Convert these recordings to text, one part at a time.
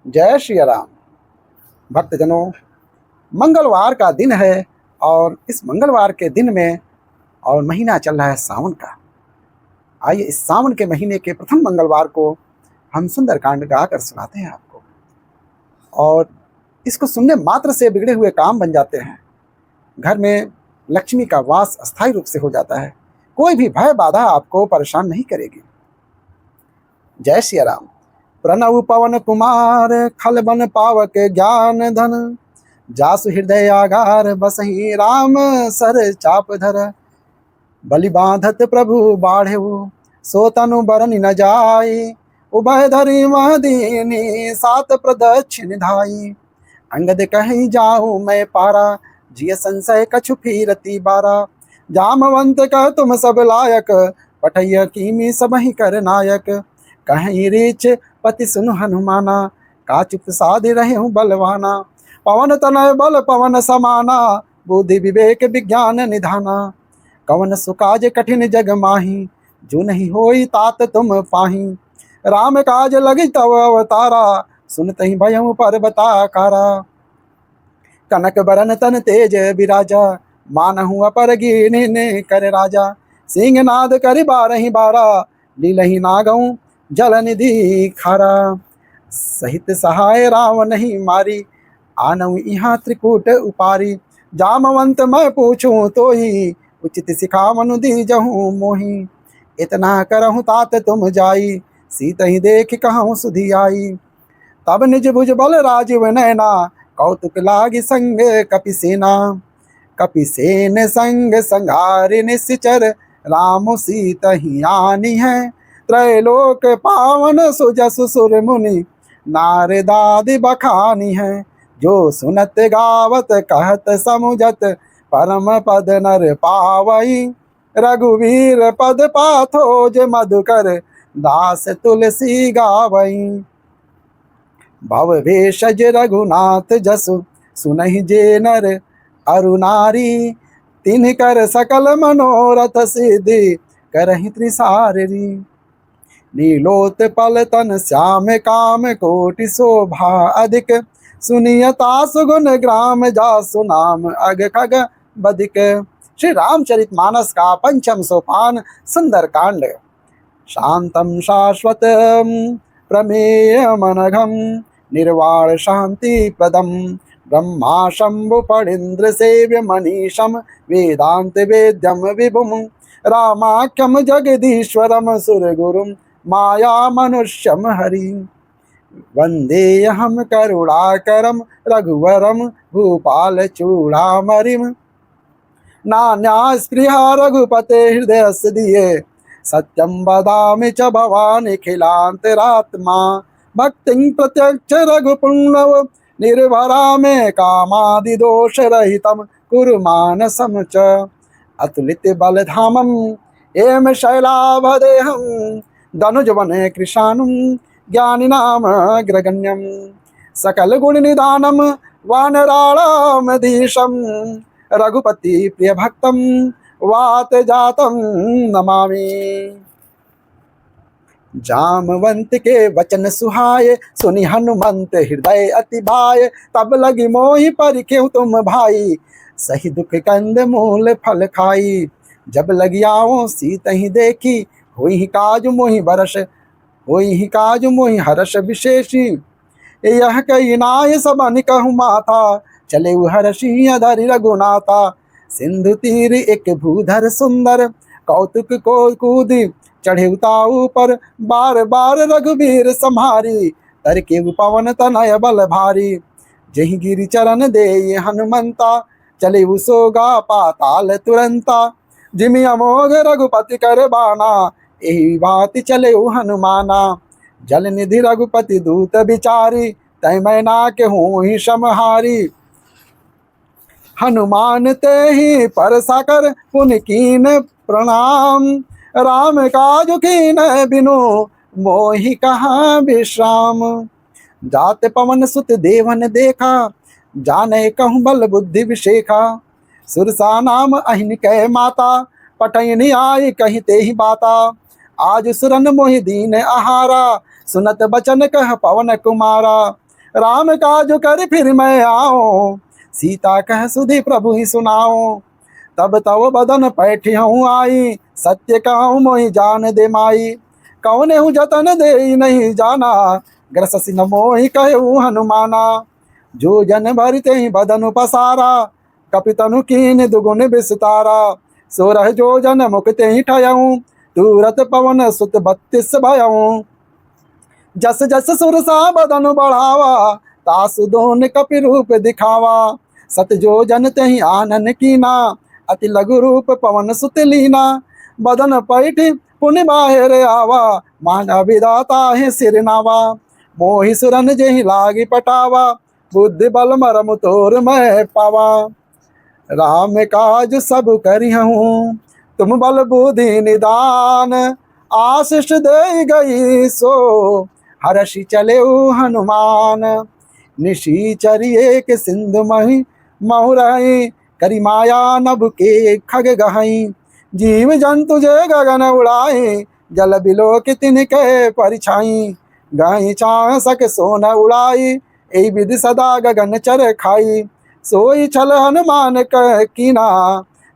जय श्री राम। भक्तजनों, मंगलवार का दिन है और इस मंगलवार के दिन में और महीना चल रहा है सावन का। आइए इस सावन के महीने के प्रथम मंगलवार को हम सुंदरकांड गाकर सुनाते हैं आपको, और इसको सुनने मात्र से बिगड़े हुए काम बन जाते हैं। घर में लक्ष्मी का वास अस्थायी रूप से हो जाता है। कोई भी भय बाधा आपको परेशान नहीं करेगी। जय श्री राम। प्रणव पवन कुमार खल बन पावक ज्ञान धन, जासु हृदय आगार बसहि राम सर चाप धर। बलि बांधत प्रभु बाढ़ेऊ सो तनु बरनि न जाई, उभय धरि महदीनी सात प्रदक्षिण धाई। अंगद कहीं जाऊं मैं पारा, जिय संशय कछु फिरती बारा। जामवंत कह तुम सब लायक, पठैया कीमी सबहि कर नायक। कहीं रीच पति सुन हनुमाना, का चुप साध रहे हूँ बलवाना। पवन तनय बल पवन समाना, बुद्धि विवेक विज्ञान निधाना। कवन सुकाज कठिन जग माही, जो नहीं होई तात तुम पाही। राम काज लगी तव अवतारा, सुनतहि भयउ पर्वताकारा। कनक बरन तन तेज बिराजा, मानहु अपर गिने कर राजा। सिंह नाद करि बारहि बारा, लीलहि नागऊ जल निधि खारा। सहित सहाय राव नहीं मारी, आनऊ यहाँ त्रिकूट उपारी। जामवंत मैं पूछूं तो ही, उचित सिखावनु दीजहूँ मोही। इतना करहु तात तुम जाई, सीत ही देख कहूँ सुधी आई। तब निज भुज बल राजीव नैना, कौतुक लागी संग कपि सेना। कपि सेन संग संहारि निश्चर, राम सीत ही आनी है। त्रैलोक पावन सुजसु सुर मुनि, नारदादि बखानी है। जो सुनत गावत कहत समुझत, परम पद नर पावई। रघुवीर पद पाथोज मधुकर, दास तुलसी गावई। भव भेषज रघुनाथ जसु, सुनहि जे नर अरु नारी। तिन्ह कर सकल मनोरथ सिद्धि, करहि त्रिसाररी। नीलोत पल तन श्याम काम, कोटि शोभा अधिक। सुनियता सुगुन ग्राम, जासु नाम अग खग बदिक। श्री रामचरितमानस का पंचम सोपान सुंदरकांड। शांतम शाश्वतम प्रमेय मनघम, निर्वाण शांति प्रदम। ब्रह्मा शंभु फणीन्द्र सेव्य मनीषम, वेदांत वेद्यम विभुम। रामाख्यम जगदीश्वरम सुरगुरुम, माया मनुष्यम हरि। वंदेऽहं करुणाकरं रघुवरं, भूपाल चूड़ामणिम्। नान्या स्पृहा रघुपते हृदयस्य दिये, सत्यं वदामि च भवानिखिलान्तरात्मा। भक्तिं प्रत्यक्ष रघुपुङ्गव, निर्भरा मे कामादिदोषरहितं कुरु मानसं च। अतुलित बलधामं हेम शैलाभदेहं, धनुजवन कृशानुं ज्ञानिनामग्रगण्यं। सकल गुण निधानं वानराणामधीशं, रघुपति प्रिय भक्तं वात जातं नमामि। जामवंत के वचन सुहाए, सुनि हनुमंत हृदय अति भाए। तब लगी मोहि परिखेउ तुम भाई, सही दुख कंद मूल फल खाई। जब लगी आओ सीत ही देखी, हुई ही काज मोहि बरस। होई ही काज मोहि हर्ष विशेषी। यह कई नाय सबन कहु माथा, चले हर्षि अधरि रघुनाथा। सिंधु तीर एक भूधर सुंदर, कौतुक को कूदी चढ़े उताऊ पर। बार बार रघुबीर सम्हारी, तर के पवन तनय बल भारी। जहि गिरि चरण दे हनुमंता, चले सोगा पाताल तुरंता। जिमि अमोघ रघुपति कर बाना, एहि भांति चले हनुमाना। जल निधि रघुपति दूत बिचारी, तै मैं नाके हूँ समहारी। हनुमान ते ही पर साकर, पुनि कीन प्रणाम। राम काज कीन बिनु, मोहि कहाँ विश्राम। जात पवन सुत देवन देखा, जाने कहूँ बल बुद्धि विशेखा। सुरसा नाम अहिन कै माता, पटयनी आई कहीं ते ही बाता। आज सुरन मोहि दीन आहारा, सुनत बचन कह पवन कुमारा। राम काज कर फिर मैं आऊं, सीता कह सुधी प्रभु ही सुनाऊं। तब तव बदन पैठी हूँ आई, सत्य कहूँ मोहि जान दे माई। कौने हूँ जतन दे नहीं जाना, ग्रससि न मोहि कहूँ हनुमाना। जो जन भरते ही बदन पसारा, कपितनु कीन दुगुन विस्तारा। सोरह जो जन मुकते ही ठयऊँ, तुरत पवन सुत 32 भयऊँ। जस जस सुरसा बदन बढ़ावा, तासु दोन कपि रूप दिखावा। सत जो जन तेहि आनन कीना, अति लघु रूप पवन सुत लीना। बदन पैठ पुनि बाहिर आवा, मांगा विधाता है सिर नावा। मोहि सुरन जेहि लागी पटावा, बुद्धि बल मरम तोर मैं पावा। राम काज सब करिहूँ, तुम बल बुद्धि निदान। आशीष दे गई सो, हर्षि चले हनुमान। निशिचर एक सिंधु मही महुरही, करी माया नभ के खग गहई। जीव जंतु जे गगन उड़ाए, जल बिलो के तिनके परिछाई। गाई चाह सक सोन उड़ाई, ए विधि सदा गगन चर खाई। सोई छल हनुमान कह कीना,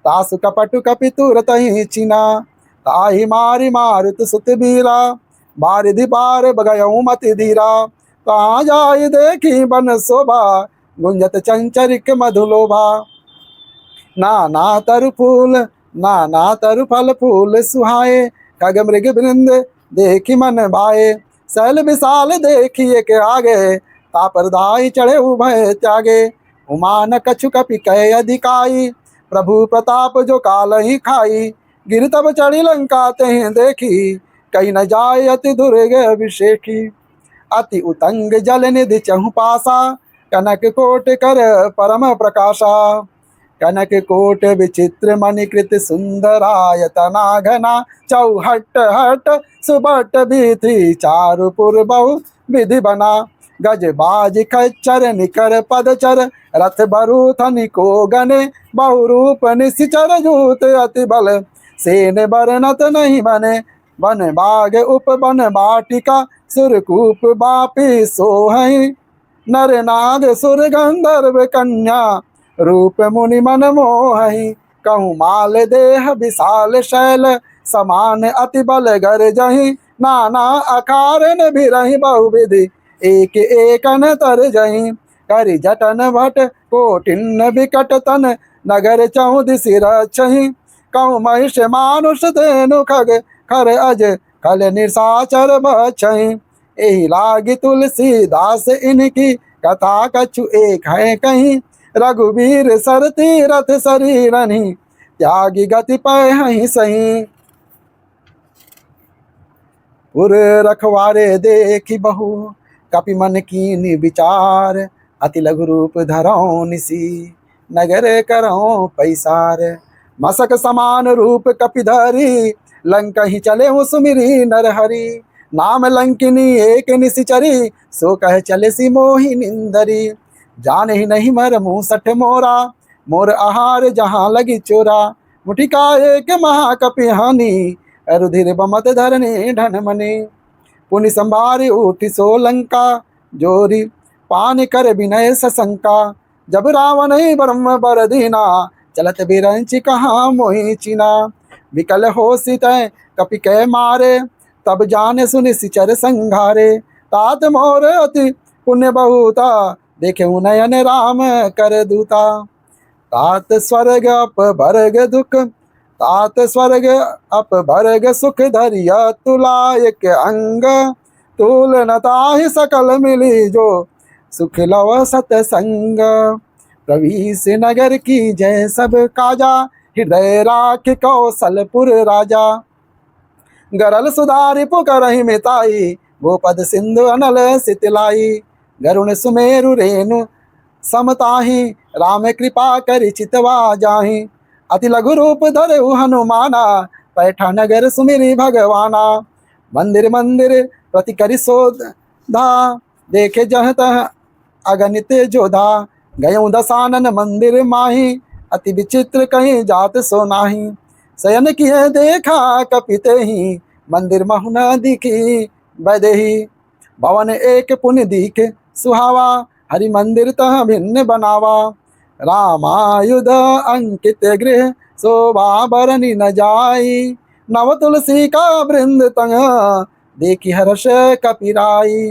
तासु कपटु कपि तुरत ही चीना। ताहि मारि मारुत सुत बीरा, बारिधि पार बगयऊ मति धीरा। कहाँ जाय देखी बन शोभा, गुंजत चंचरिक मधुलोभा। नाना तरु फूल नाना तरु फल फूल सुहाए, खग मृग वृंद देखी मन भाए। शैल विशाल देखिए के आगे, तापर दाई चढ़े उभय त्यागे। उमान कछु कपि कह अधिकाई, प्रभु प्रताप जो काल ही खाई। गिर तब चढ़ी लंका तेहि देखी, कहीं न जाय अति दुर्ग अभिषेकी। अति उतंग जल निधि चहु पासा, कनक कोट कर परम प्रकाशा। कनक कोट विचित्र मणिकृत सुंदरायतना घना। चौहट हट सुबट भीति, चारुपुर बहु विधि बना। गज बाज खच्चर निकर पदचर, रथ बरूथनि को गने। बहुरूप निश्चर जूत अति बल, सेन बरनत नहीं बने। बन बाग उप बन बाटिका, सुरकूप बापी सोहई। नर नाग सुर गंधर्व कन्या, रूप मुनि मन मोहई। कहूँ माल देह विशाल शैल, समान अति बल गर जही। नाना अकारन भिरहि बहुविधि, एक एकन तर जही। करि जटन भट कोटिन विकट तन, नगर चहुदिसि रक्षहि। कहूँ महिष मानुष धेनु खग, खर अज खल निशाचर बछहि। एहि लागी तुलसीदास इनकी, कथा कछु एक है कहीं। रघुवीर सर तीरथ शरीरनि, त्यागी गति पै सही। पुर रखवारे देखी बहु, कपि मन कीन विचार। अति लघु रूप धरऊं निसी, नगर करऊं पैसार। मसक समान रूप कपि धरी, लंकहि चले हूँ सुमिरी नरहरि। नाम लंकिनी एक निशिचरी, सो कह चले सी मोहि निंदरी। जान ही नहीं मर मुँह सठ मोरा, मोर आहार जहाँ लगी चोरा। मुठिका एक महाकपि हानि, रुधिर बमत धरनी ढन मनि। पुनि संभारी उठी सो लंका, जोरी पान कर विनय सशंका। जब रावण ही ब्रह्म बर दीना, चलत बिरंच कहाँ मोहि चीना। विकल हो सितय कपि कै मारे, तब जाने सुनि सिचर संघारे। तात मोर अति पुण्य बहुता, देखे नयन राम कर दूता। तात स्वर्ग अप भरग दुख, तात स्वर्ग अप भरग सुख धरिया तुलायक अंग। तुल नताहि सकल मिली जो, सुख लव सतसंग। प्रवीस नगर की जय सब काजा, हृदय राख कौशलपुर राजा। गरल सुधारि पुकरहि मिताई, गोपद सिंधु अनल सितलाई। गरुण सुमेरु रेणु समताहि, राम कृपा करि चितवा जाहि। अति लघु रूप धरऊ हनुमाना, पैठा नगर सुमिरि भगवाना। मंदिर मंदिर प्रति करि शोधा, देखे जह तह अगणित जोधा। गयऊँ दसानन मंदिर माही, अति विचित्र कहीं जात सो नाही। शयन किए देखा कपितेहि, मंदिर महु न दिखी बदेही। भवन एक पुनि दीख सुहावा, हरि मंदिर तह भिन्न बनावा। रामायुध अंकित गृह, शोभा बरनी न जाई। नव तुलसी का वृंद तंग, देखी हर्ष कपिराई।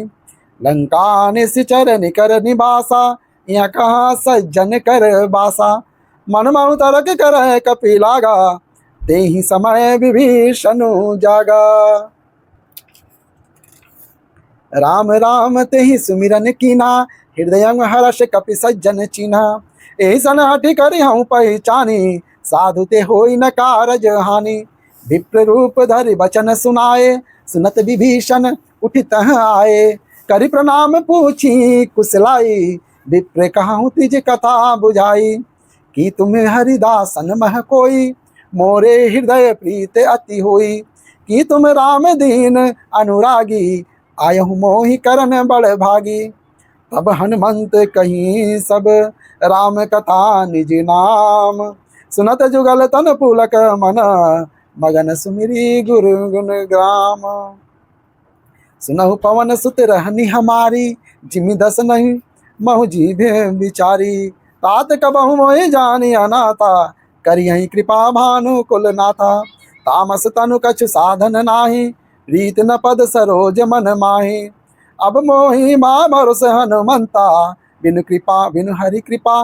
लंका निश्चर निकर निवासा, यहाँ कहाँ सज्जन कर बासा। मन मनु तरक कर कपि लागा, तेहि समय विभीषण जागा। राम राम तेहि सुमिरन कीना, हृदय हर्ष कपि सज्जन चीन्हा। एहि सन हठि करि हूँ पहचानी, साधु ते होई न कारज हानि। विप्र रूप धरि बचन सुनाए, सुनत विभीषण उठि तह आए। करि प्रणाम पूछी कुशलाई, विप्र कहूँ तिज कथा बुझाई। कि तुम हरिदासन मह कोई, मोरे हृदय प्रीत अति होई। कि तुम राम दीन अनुरागी, आयहु मोहि करन बड़ भागी। तब हनुमंत कहीं सब, राम कथा निज नाम। सुनत जुगल तन पुलक मन, मगन सुमिरी गुरु गुण ग्राम। सुनहु पवन सुत रहनी हमारी, जिमि दस नहीं महु जीभे बिचारी। तात कबहु मोहि जानी अनाथा, करियहि कृपा भानु कुल नाथा। तामस तनु कछु साधन नाही, रीत न पद सरोज मन माही। अब मोहि बा भरोस हनुमंता, बिनु कृपा बिनु हरि कृपा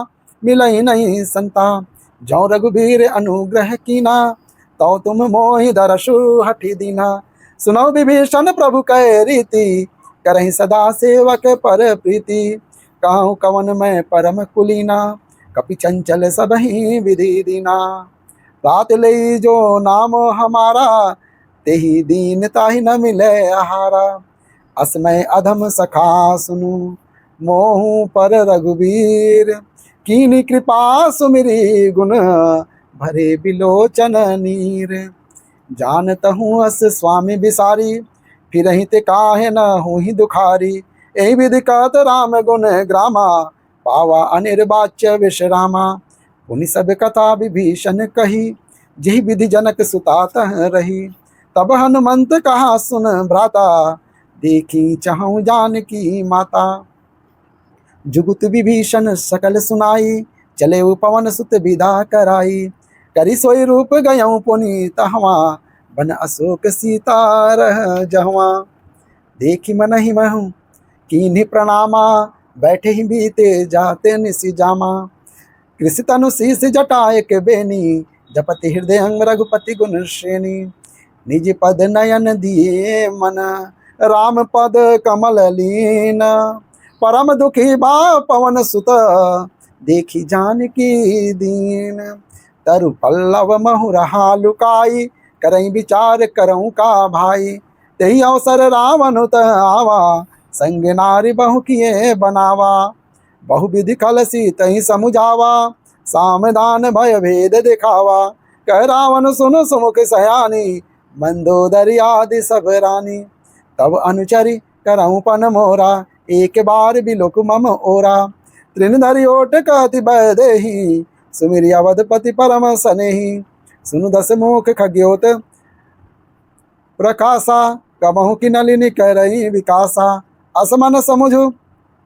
मिलहि नहीं संता। जौ रघुबीर अनुग्रह कीना, तौ तुम मोहि दरसु हठि दीना। सुनौ विभीषण प्रभु कै रीति, करहि सदा सेवक पर प्रीति। कहूँ कवन मैं परम कुलीना, कपि चंचल सबहि विधि दीना। रात लई जो नाम हमारा, तेहि दीन ताहि न मिले आहारा। असमय अधम सखा सुनु, मोहु पर रघुबीर। कीनी कृपा सुमिरी गुण, भरे बिलोचन नीर। जानतहु अस स्वामी बिसारी, फिरहि ते काहे न होहि दुखारी। एहि विधि कहत राम गुण ग्रामा, पावा अनिर्वाच्य विश्रामा। पुनि सब कथा विभीषण कही, जेहि विधि जनक सुता तह रही। तब हनुमंत कहा सुन भ्राता, देखी चाहूं जानकी माता। जुगुत विभीषण सकल सुनाई, चले पवन सुत विदा कराई। करि सोई रूप गयऊँ पुनि तहवा, बन अशोक सीता रह जहवा। देखी मनहि महु कीन्हि प्रणामा, बैठे ही बीते जाते निसि जामा। कृषि तनु शीस जटा एक बेनी, जपति हृदय अंग रघुपति गुण श्रेणी। निज पद नयन दिए मन, राम पद कमल लीन। परम दुखी बा पवन सुत, देखी जानकी दीन। तरु पल्लव महु रहा लुकाई, करई विचार करऊँ का भाई। तेहि अवसर रावण तह आवा, संग नारी बहु किए बनावा। बहु विधि कलसी तहि समुझावा, सामदान भय भेद दिखावा। कह रावण सुन सुमुख सयानी, मंदोदरी आदि सब रानी। तब अनुचरी करऊँ पन मोरा, एक बार बिलोक मम ओरा। तृण धरि ओट कहति भय देहि, सुमिरि अवधपति परम सनेहि। सुनु दस मुख खग्योत प्रकाशा, कबहु की नलिनी करई विकासा। असमन समुझु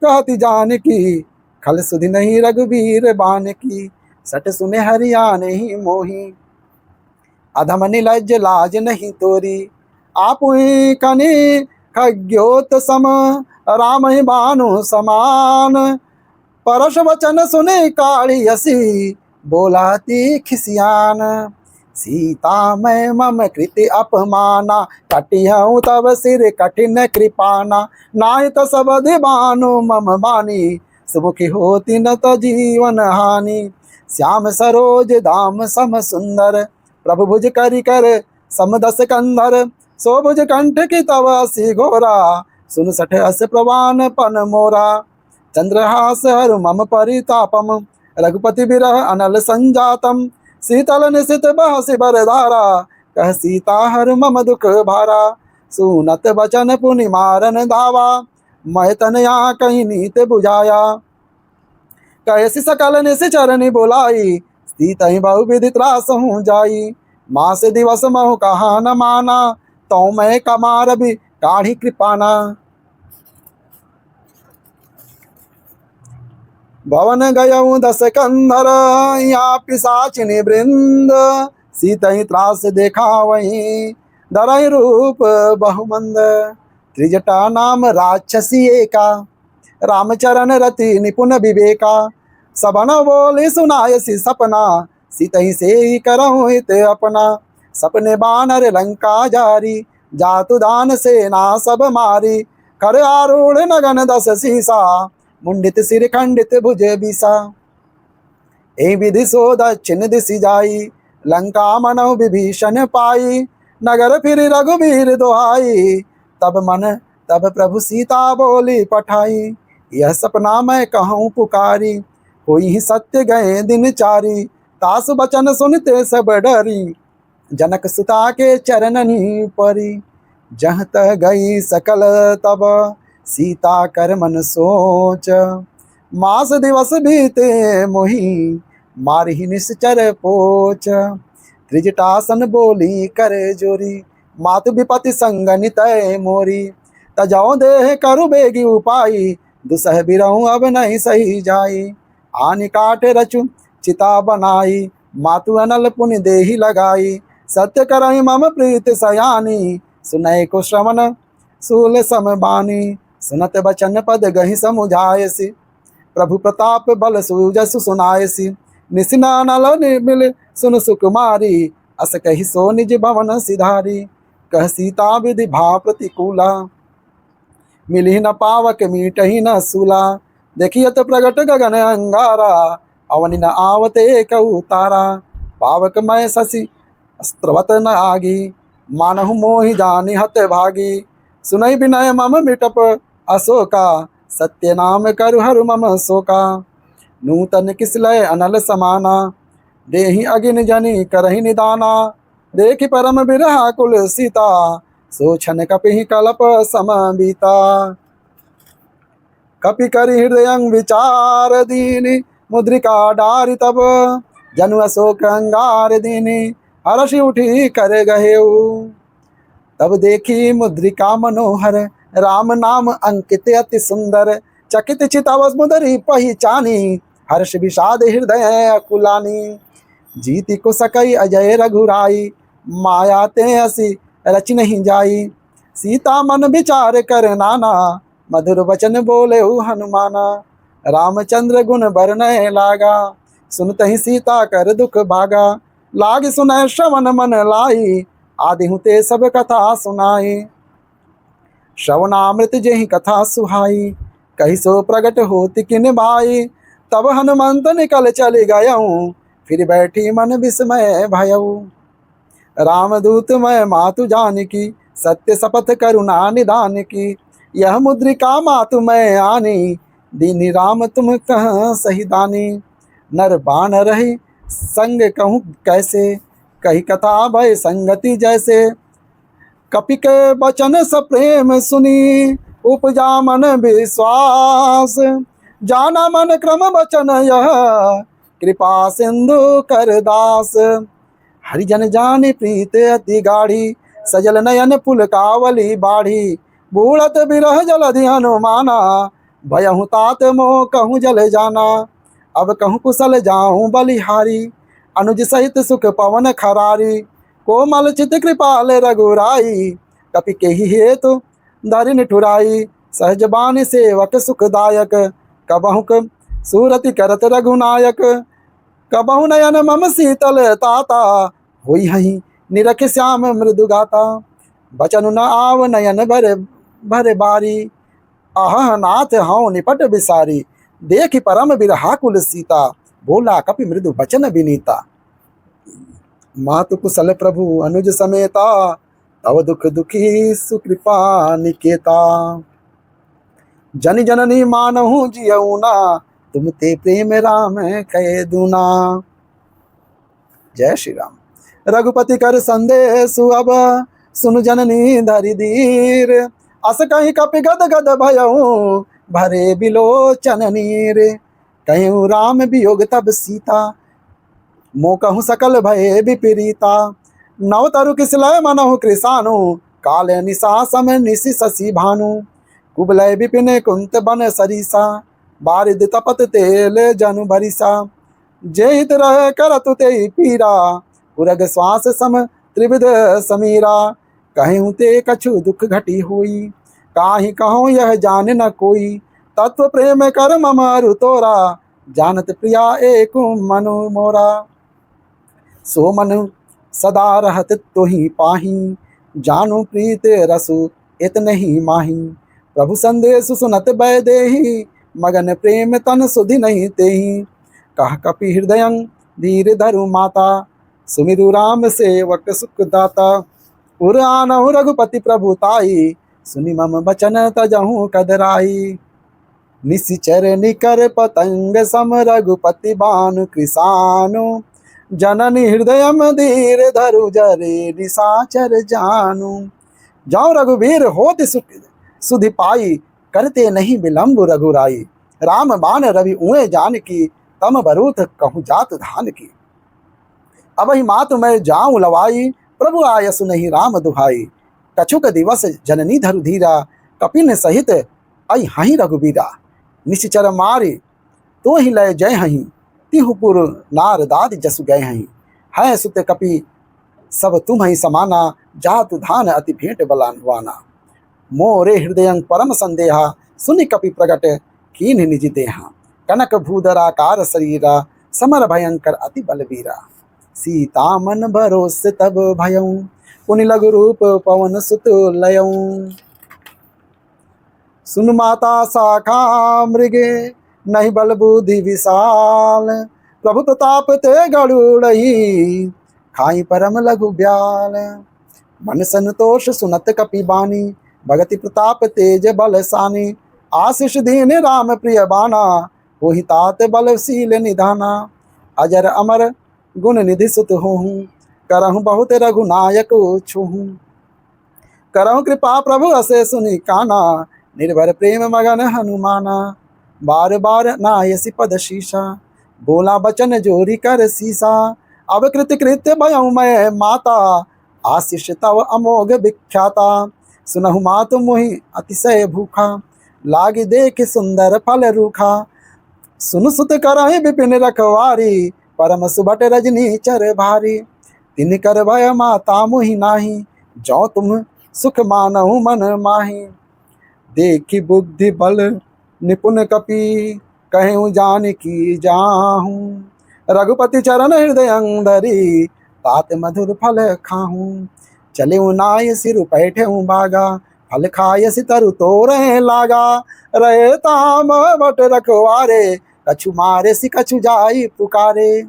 कहति जानकी, खल सुधि नहीं रघुबीर बानकी। सट सुने हरिया नहीं मोही, अधम निलज्ज लाज नहीं तोरी। आपुहि कनि खग्योत सम, राम ही बानु समान। परश वचन सुने काढ़ियसी, बोलाती खिसियान। सीता मैं मम कृति अपमाना, कटिहऊँ तब सिर कठिन कृपाना। नाहि त सबधि बानु मम बानी, सुमुखी होती न त जीवन हानि। श्याम सरोज दाम सम सुंदर, प्रभु भुज करि कर समदस कंधर। सो भुज कंठ की तव असी घोरा, सुन सठ अस प्रवान पन मोरा। चंद्रहास हर मम परितापम, रघुपति बिरह अनल संजातम। शीतल निशित बहसि बरधारा, कह सीता हर मम दुख भारा। सुनत बचन पुनि मारन धावा, मैं तन यहाँ कहीं नीत बुझाया। कैसी सकल निशि चरनि बुलाई, सीतहि बहु विधि त्रास हूँ जाई। मास दिवस महु कहा न माना, तो मैं कमार भी काढ़ी कृपाना। भवन गयऊ दस कंधर, यहाँ पिशाचिनी वृंद, सीतहि त्रास देखा वहीं, धरहि रूप बहुमंद। त्रिजटा नाम राक्षसी एका, रामचरण रति निपुण विवेका, सबन बोले सुनायसी सपना, सीतहि से ही करहु हित अपना। सपने बानर लंका जारी, जातु दान सेना सब मारी, कर आरूढ़ नगन दस सीसा, मुंडित सिर खंडित भुज बिसा। ए विधि सो दक्षिण दिशि जाई, लंका मनौ विभीषण पाई, नगर फिर रघुबीर दोहाई, तब प्रभु सीता बोली पठाई। यह सपना मैं कहूँ पुकारी, होई ही सत्य गए दिन चारी, तासु बचन सुनते सब डरी, जनक सुता के चरणनी परी। जहाँ तह गई सकल तब, सीता कर मन सोच, मास दिवस बीते मोही, मारही निश्चर पोच। त्रिजटासन बोली कर जोरी, मातु विपति संगनि तय मोरी, तजौ देह करु बेगी उपाई, दुसह बिरहूँ अब नहीं सही जाई। आनि काट रचु चिता बनाई, मातु अनल पुनि देहि लगाई, सत्य करहि मम प्रीत सयानी, सुनय को श्रवण सूल सम बानी। सुनत बचन पद गहि समुझायसी, प्रभु प्रताप बल सुजसु सुनायसी। निसिना नल निर्मिल सुन सुकुमारी, अस कहि सो निज भवन सिधारी। कह सीता विधि भा प्रतिकूला, मिली न पावक मीटही न सूला। देखियत प्रगट गगन अंगारा, अवनि न आवते कहु तारा। पावक मैं शशि अस्त्रवत न आगी, मानहु मोहि जानि हत भागी। सुनई विनय मम मिटप अशोका, सत्य नाम करु हरु मम शोका। नूतन किसलय अनल समाना, देहि अगिन जनि करहि निदाना। देखि परम बिरहा कुल सीता, सो छन कपिहि कलप सम बीता। कपि करि हृदय विचार दीनि, मुद्रिका डारि तब, जनु अशोक अंगार दीनि, हर्षि उठी कर गहेऊ। तब देखी मुद्रिका मनोहर, राम नाम अंकित अति सुंदर। चकित चितवस मुदरी पहिचानी, हर्ष विषाद हृदय अकुलानी। जीति को सकई अजय रघुराई, माया ते असी रच नहीं जाई। सीता मन विचार कर नाना, मधुर वचन बोले हनुमाना। रामचंद्र गुण बरनय लागा, सुनतहि सीता कर दुख भागा। लाग सुनय श्रवण मन लाई, आदि हुते सब कथा सुनाई। श्रवणामृत जेहि कथा सुहाई, कही सो प्रगट होति किन भाई। तब हनुमंत निकल चले गयऊँ, फिर बैठी मन विस्मय भयऊ। रामदूत मैं मातु जानकी, सत्य शपथ करुणा निदान की। यह मुद्रिका मातु मैं आनी, दीनि राम तुम कहाँ सही दानी। नर बान रही संग कहूँ कैसे, कही कथा भय संगति जैसे। कपि के बचन सप्रेम सुनी, उपजा मन विश्वास। जाना मन क्रम बचन यह, कृपा सिंधु कर दास। हरिजन जानि प्रीत अति गाढ़ी, सजल नयन पुलकावली बाढ़ी। बूढ़त बिरह जलधि हनुमाना, भयहु तात मोह कहूँ जल जाना। अब कहूँ कुशल जाऊँ बलिहारी, अनुज सहित सुख पवन खरारी। कोमल चित कृपाल रघुराई, कपि केहि हेतु धरिन ठुराई। सहज बानी सेवक सुखदायक, कबहु सूरति करत रघुनायक। कबहु नयन मम शीतल ताता, होई हहि निरख श्याम मृदु गाता। बचन न आव नयन भर बारी, अह नाथ हऊँ निपट बिसारी। देखि परम बिरहा कुल सीता, बोला कपि मृदु बचन विनीता। मातु कुशल प्रभु अनुज समेता, तव दुख दुखी सुकृपा निकेता। जन जननी मानहु जियऊ ना, तुम ते प्रेम राम कह दूना। जय श्री राम। रघुपति कर संदेश अब, सुन जननी धरि धीर। अस कहीं कपि गद गद भयऊ, भरे बिलोचन नीर। कहूँ राम वियोग तब सीता, मो कहूँ सकल भय विपरीता। नव तरु किसलय मनहु कृसानु, काल निशा सम निशि शशि भानु। कुबलय विपिन कुंत बन सरीसा, बारिद तपत तेल जनु भरिसा, जेहित रह करत ते पीरा, उरग श्वास सम त्रिविध समीरा, कहूँ ते कछु दुख घटी हुई, काहि कहूँ यह जान न कोई, तत्व प्रेम कर मम अरु तोरा, जानत प्रिया एक मनु मोरा, सो मन सदा रहत तुहि पाही, जानु प्रीत रसु इत नहीं माही, प्रभु संदेश सुनत बै देही, मगन प्रेम तन सुधि नहीं तेही, कह कपि हृदय धीर धरु माता, सुमिरु राम सेवक सुख दाता, उर आनहु रघुपति प्रभु ताई, सुनि मम बचन तजहु कदराई, निशिचर निकर पतंग सम रघुपति बानु कृसानु, जननी हृदय धीर धरु जरे निशाचर जानु, जाओ रघुवीर होत सुधि पाई, करते नहीं विलंब रघुराई, राम बाण रवि उए जान की, तम बरूथ कहूँ जात धान की, अब ही मातु मैं जाऊं लवाई, प्रभु आयस नहीं राम दुहाई, कछुक दिवस जननी धरु धीरा, कपिन सहित आई हही रघुबीरा, निश्चर मारे तो ही लय जय हही, तिहुपुर नार दाद जसु गए हही, है सुत कपि सब तुम ही समाना, जातु धान अति भेंट बलानवाना, मोरे हृदय परम संदेहा, सुनि कपि प्रगट कीन निज देहा, कनक भूधराकार शरीरा, समर भयंकर अति बलबीरा, सीता मन भरोस तब भयऊ, पुनि लघु रूप पवन सुत लयऊ, सुन माता शाखा मृगे नहीं बल बुद्धि विशाल, प्रभु प्रताप ते गरुड़ही, खाई परम लघु ब्याल, मन संतोष सुनत कपि बानी, भगति प्रताप तेज बलसानी, आशीष दीन राम प्रिय बाना, होहि तात बलशील निधाना, अजर अमर गुण निधि सुत होहूँ, करहूँ बहुत रघुनायक छूहूँ, करहूँ कृपा प्रभु असे सुनि काना, निर्भर प्रेम मगन हनुमाना, बार बार नायसी पद शीशा, बोला बचन जोरी कर सीसा, अब कृत कृत्य भयऊ मैं माता, आशीष तव अमोघ विख्याता, सुनहु मातु मोहि अतिशय भूखा, लागी देख सुंदर फल रूखा, सुन सुत करहि विपिन रखवारी, परम सुभट रजनी चर भारी, तिन कर भय माता मोहि नाही, जो तुम सुख मानहु मन माही, देखी बुद्धि बल निपुण कपि, कहूँ जान की जाहूँ, रघुपति चरण हृदय धरी, तात मधुर फल खाहूँ, चले नाय सिर पैठे बागा, फल खाय सितरु तोरे लागा, रहे ताम बट रखवारे, कछु मारे सि कछु जाई पुकारे,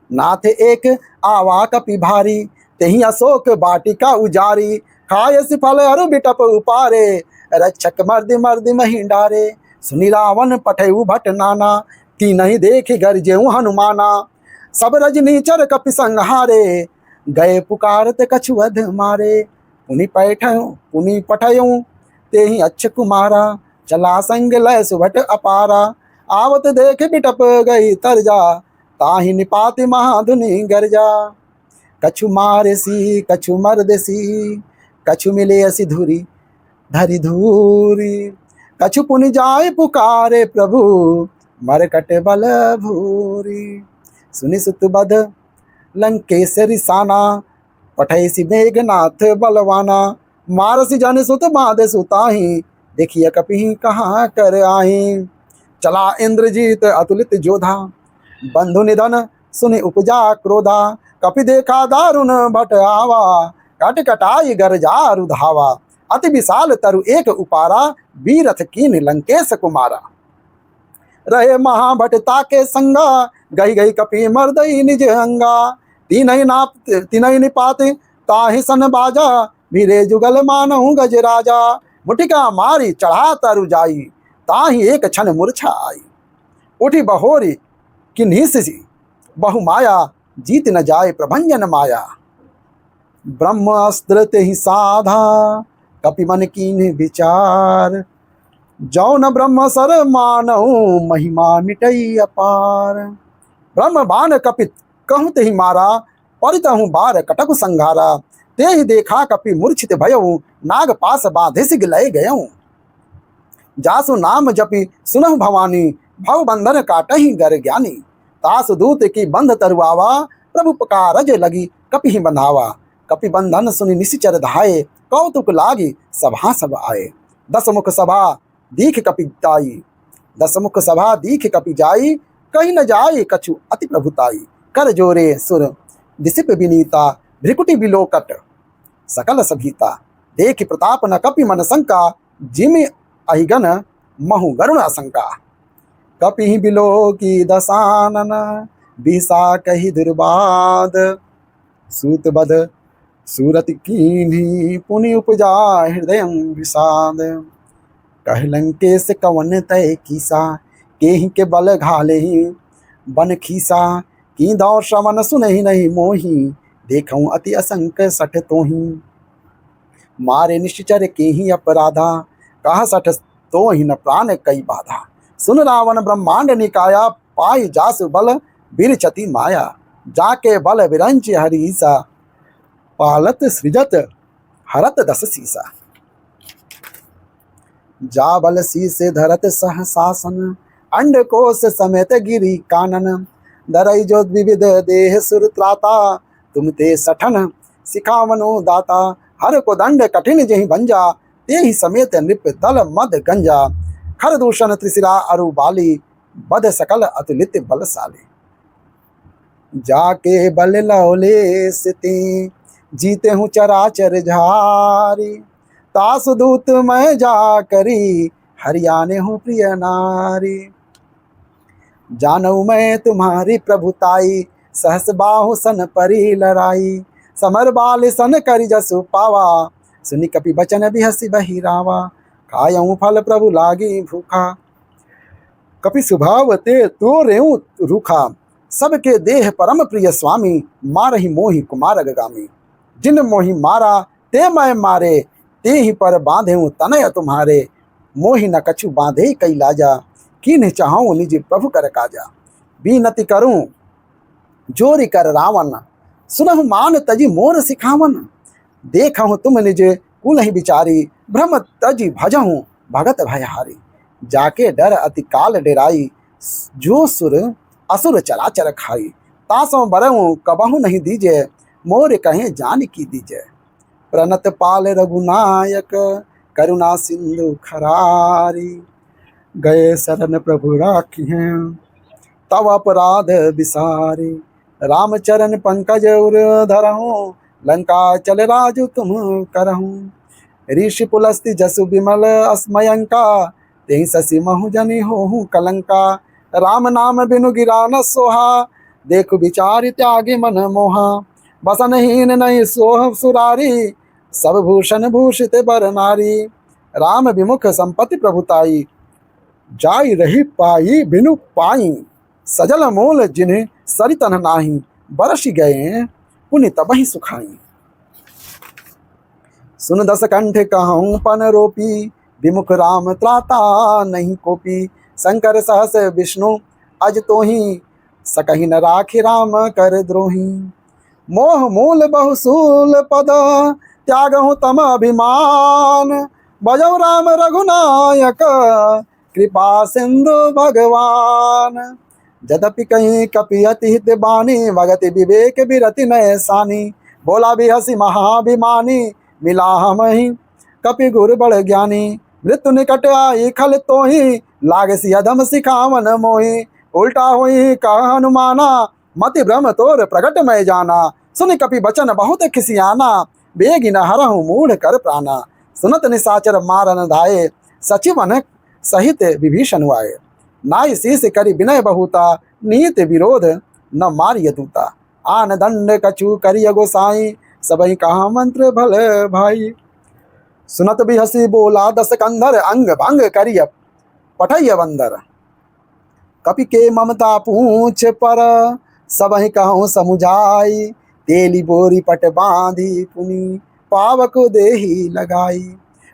नाथ एक आवा कपि भारी, तेहि अशोक बाटिका उजारी, खाय सि फल अरु बिटप उपारे, रक्षक मर्द मर्द महिंडारे, सुनि रावण पठेउ भट नाना, तीनहि देख गरजेउ हनुमाना, सब रजनीचर कपि संहारे, गए पुकारत कछु अध मारे, पुनि पठयऊ तेहि अच्छ कुमारा, चला संग लय सुभट अपारा, आवत देख बिटप गई तरजा, ताहि निपाति महाधुनि गरजा, कछु मारे सी कछु मर्दसी, कछु मिले असी धुरी धरि धूरी, कछु पुनि जाय पुकारे प्रभु, मरकट बल भूरी, सुनि सुत बध लंकेशरी साना, पठैसी मेघनाथ बलवाना, मारसी जन सुत बांध सुताही, देखिए कपि कहाँ कर आही, चला इंद्रजीत अतुलित जोधा, बंधु निधन सुनि उपजा क्रोधा, कपि देखा दारुण भट आवा, कट कटाई गरजा रुधावा, अति विशाल तरु एक उपारा, बीरथ कीन लंकेश कुमारा, रहे महाभट ताके संगा, गई गई कपि मर्दई निज अंगा, तीनहि निपात ताहि सन बाजा, भीरे जुगल मानहु गजराजा, मुटिका मारी चढ़ा तरु जाई, ताहि एक क्षण मूर्छा आई, उठी बहोरी किन्हीं सी बहु माया, जीत न जाए प्रभंजन माया, ब्रह्म अस्त्र तेहि साधा, कपि मन कीन्ह विचार, जौ न ब्रह्म सर मानहु, महिमा मिटई अपार, ब्रह्म बाण कपि कहूँ तेहि मारा, परितहु बार कटक संघारा, तेहि देखा कपि मूर्छित भयऊ, नाग पास बाधिस गिलय गयऊँ, जासु नाम जपि सुनहु भवानी, भव बंधन काटहि गर ज्ञानी। तासु दूत की बंध तरुआवा, प्रभु पुकारज लगी कपि ही बंधावा। कपि बंधन सुनि निशिचर धाये, कौतुक लागी सभा सब आए। दस मुख सभा दीख कपि ताई, दस मुख सभा दीख कपि जाई, कहीं न जाए कछु अति प्रभुताई। कर जोरे सुर दिसिप विनीता, भ्रिकुटि बिलोकट सकल सभीता। देख प्रताप न कपि मन शंका, जिमि अहिगन महु गरुण आशंका। कपि बिलो की दसानन, बिसा कही दुर्बाद। सूत बद सूरत कीन्ही, पुनि उपजा हृदय विषाद। कह लंकेश कवन तय कीसा, केहि के बल घाले बन खीसा। की दौ श्रवण सुनहि नहीं मोही, देखऊं अति असंक सठ तोही। मारे निश्चर केहि अपराधा, कहा सठ तोहि न प्राण कई बाधा। सुन रावण ब्रह्मांड निकाया, पाई जासु बल बिरचति माया। जाके बल विरंच हरीसा, पालत सृजत हरत दस सीसा। जा बल शीस धरत सह शासन, अंड कोश समेत गिरी कानन। दरई जो विविध देह सुर त्राता, तुम ते सठन सिखावनो दाता। हर को दंड कठिन जहि भंजा, ते ही समेत नृप दल मद गंजा। खर दूषण त्रिशिरा अरु बाली, बध सकल अतुलित बलशाली। जाके बल लौले सिते, जीते हूँ चराचर झारी। तासु दूत मैं जा करी, हरियाणे हूँ प्रिय नारी। जानऊ मैं तुम्हारी प्रभुताई, सहस बाहु सन परी लड़ाई। समर बाल सन करी जसु पावा, सुनि कपि बचन बिहसी बहिरावा। खायऊं फल प्रभु लागी भूखा, कपि स्वभाव ते तो रेऊ रूखा। सबके देह परम प्रिय स्वामी, मारहि मोहि कुमार अगगामी। जिन मोहि मारा ते मैं मारे, ते ही पर बांधेऊं तनय तुम्हारे। मोहि न कछु बांधे कई लाजा, कीन्ह चाहूं निज प्रभु कर काजा। बीनति करूं जोरि कर रावण, सुनहु मान तजी मोर सिखावन। देखहु तुम निज कुल ही बिचारी, भ्रम तजी भजहु भगत भयहारी। जाके डर अति काल डेराई, जो सुर असुर चराचर खाई। तासों बरऊं कबहु नहीं दीजे, मोर कहें जान की दीजे। प्रणत पाल रघुनायक, करुणा सिंधु खरारी। गए शरण प्रभु राखिए, तव अपराध बिसारी। रामचरण पंकज उर धरहूँ, लंका चल राजु तुम करहूँ। ऋषि पुलस्ति जसु विमल अस्मयंका, तेहि शशि महु जनि होहु कलंका। राम नाम बिनु गिरा न सोहा, देखु विचारि त्यागे मन मोहा। बसनहीन नहीं सोह सुरारी, सब भूषण भूषित बर नारी। राम विमुख संपत्ति प्रभुताई, जाई रही पाई बिनु पाई। सजल मोल जिन्हें सरितन नाही, बरसि गए पुनि तबहि सुखाई। सुन दस कंठ कहूँ पन रोपी, विमुख राम त्राता नहीं कोपी। शंकर सहस विष्णु अज तोहि, सकहि न राखि राम कर द्रोही। मोह मूल बहुसूल पद, त्यागहु तम अभिमान। बजौ राम रघुनायक, कृपा सिंधु भगवान। जदपि कहीं कपि अति हित बानी, भगति विवेक बिरति नय सानी। बोला भी हसी महाभिमानी, मिला हमहि कपि गुर बड़ ज्ञानी। मृत्यु निकट आई खल तोहि, लागसी अधम सिखावन मोहि। उल्टा हुई कह हनुमाना, मति भ्रम तोर प्रगट मैं जाना। सुन कपि बचन बहुत खिसियाना, बेगी न हरहु मूढ़ कर प्राणा। सुनत निशाचर मारन धाये, सचिवन सहित विभीषण आए। नाई शीस करि विनय बहुता, नीत विरोध न मारिय दूता। आन दंड कछु करिय गोसाई, सबहि कहा मंत्र भल भाई। सुनत भी हसी बोला दस कंधर, अंग भंग करिय पठैय बंदर। कपि के ममता पूछ पर, सबहि कहूँ समुझाई। तेली बोरी पट बांधी, पुनि पावक देही लगाई।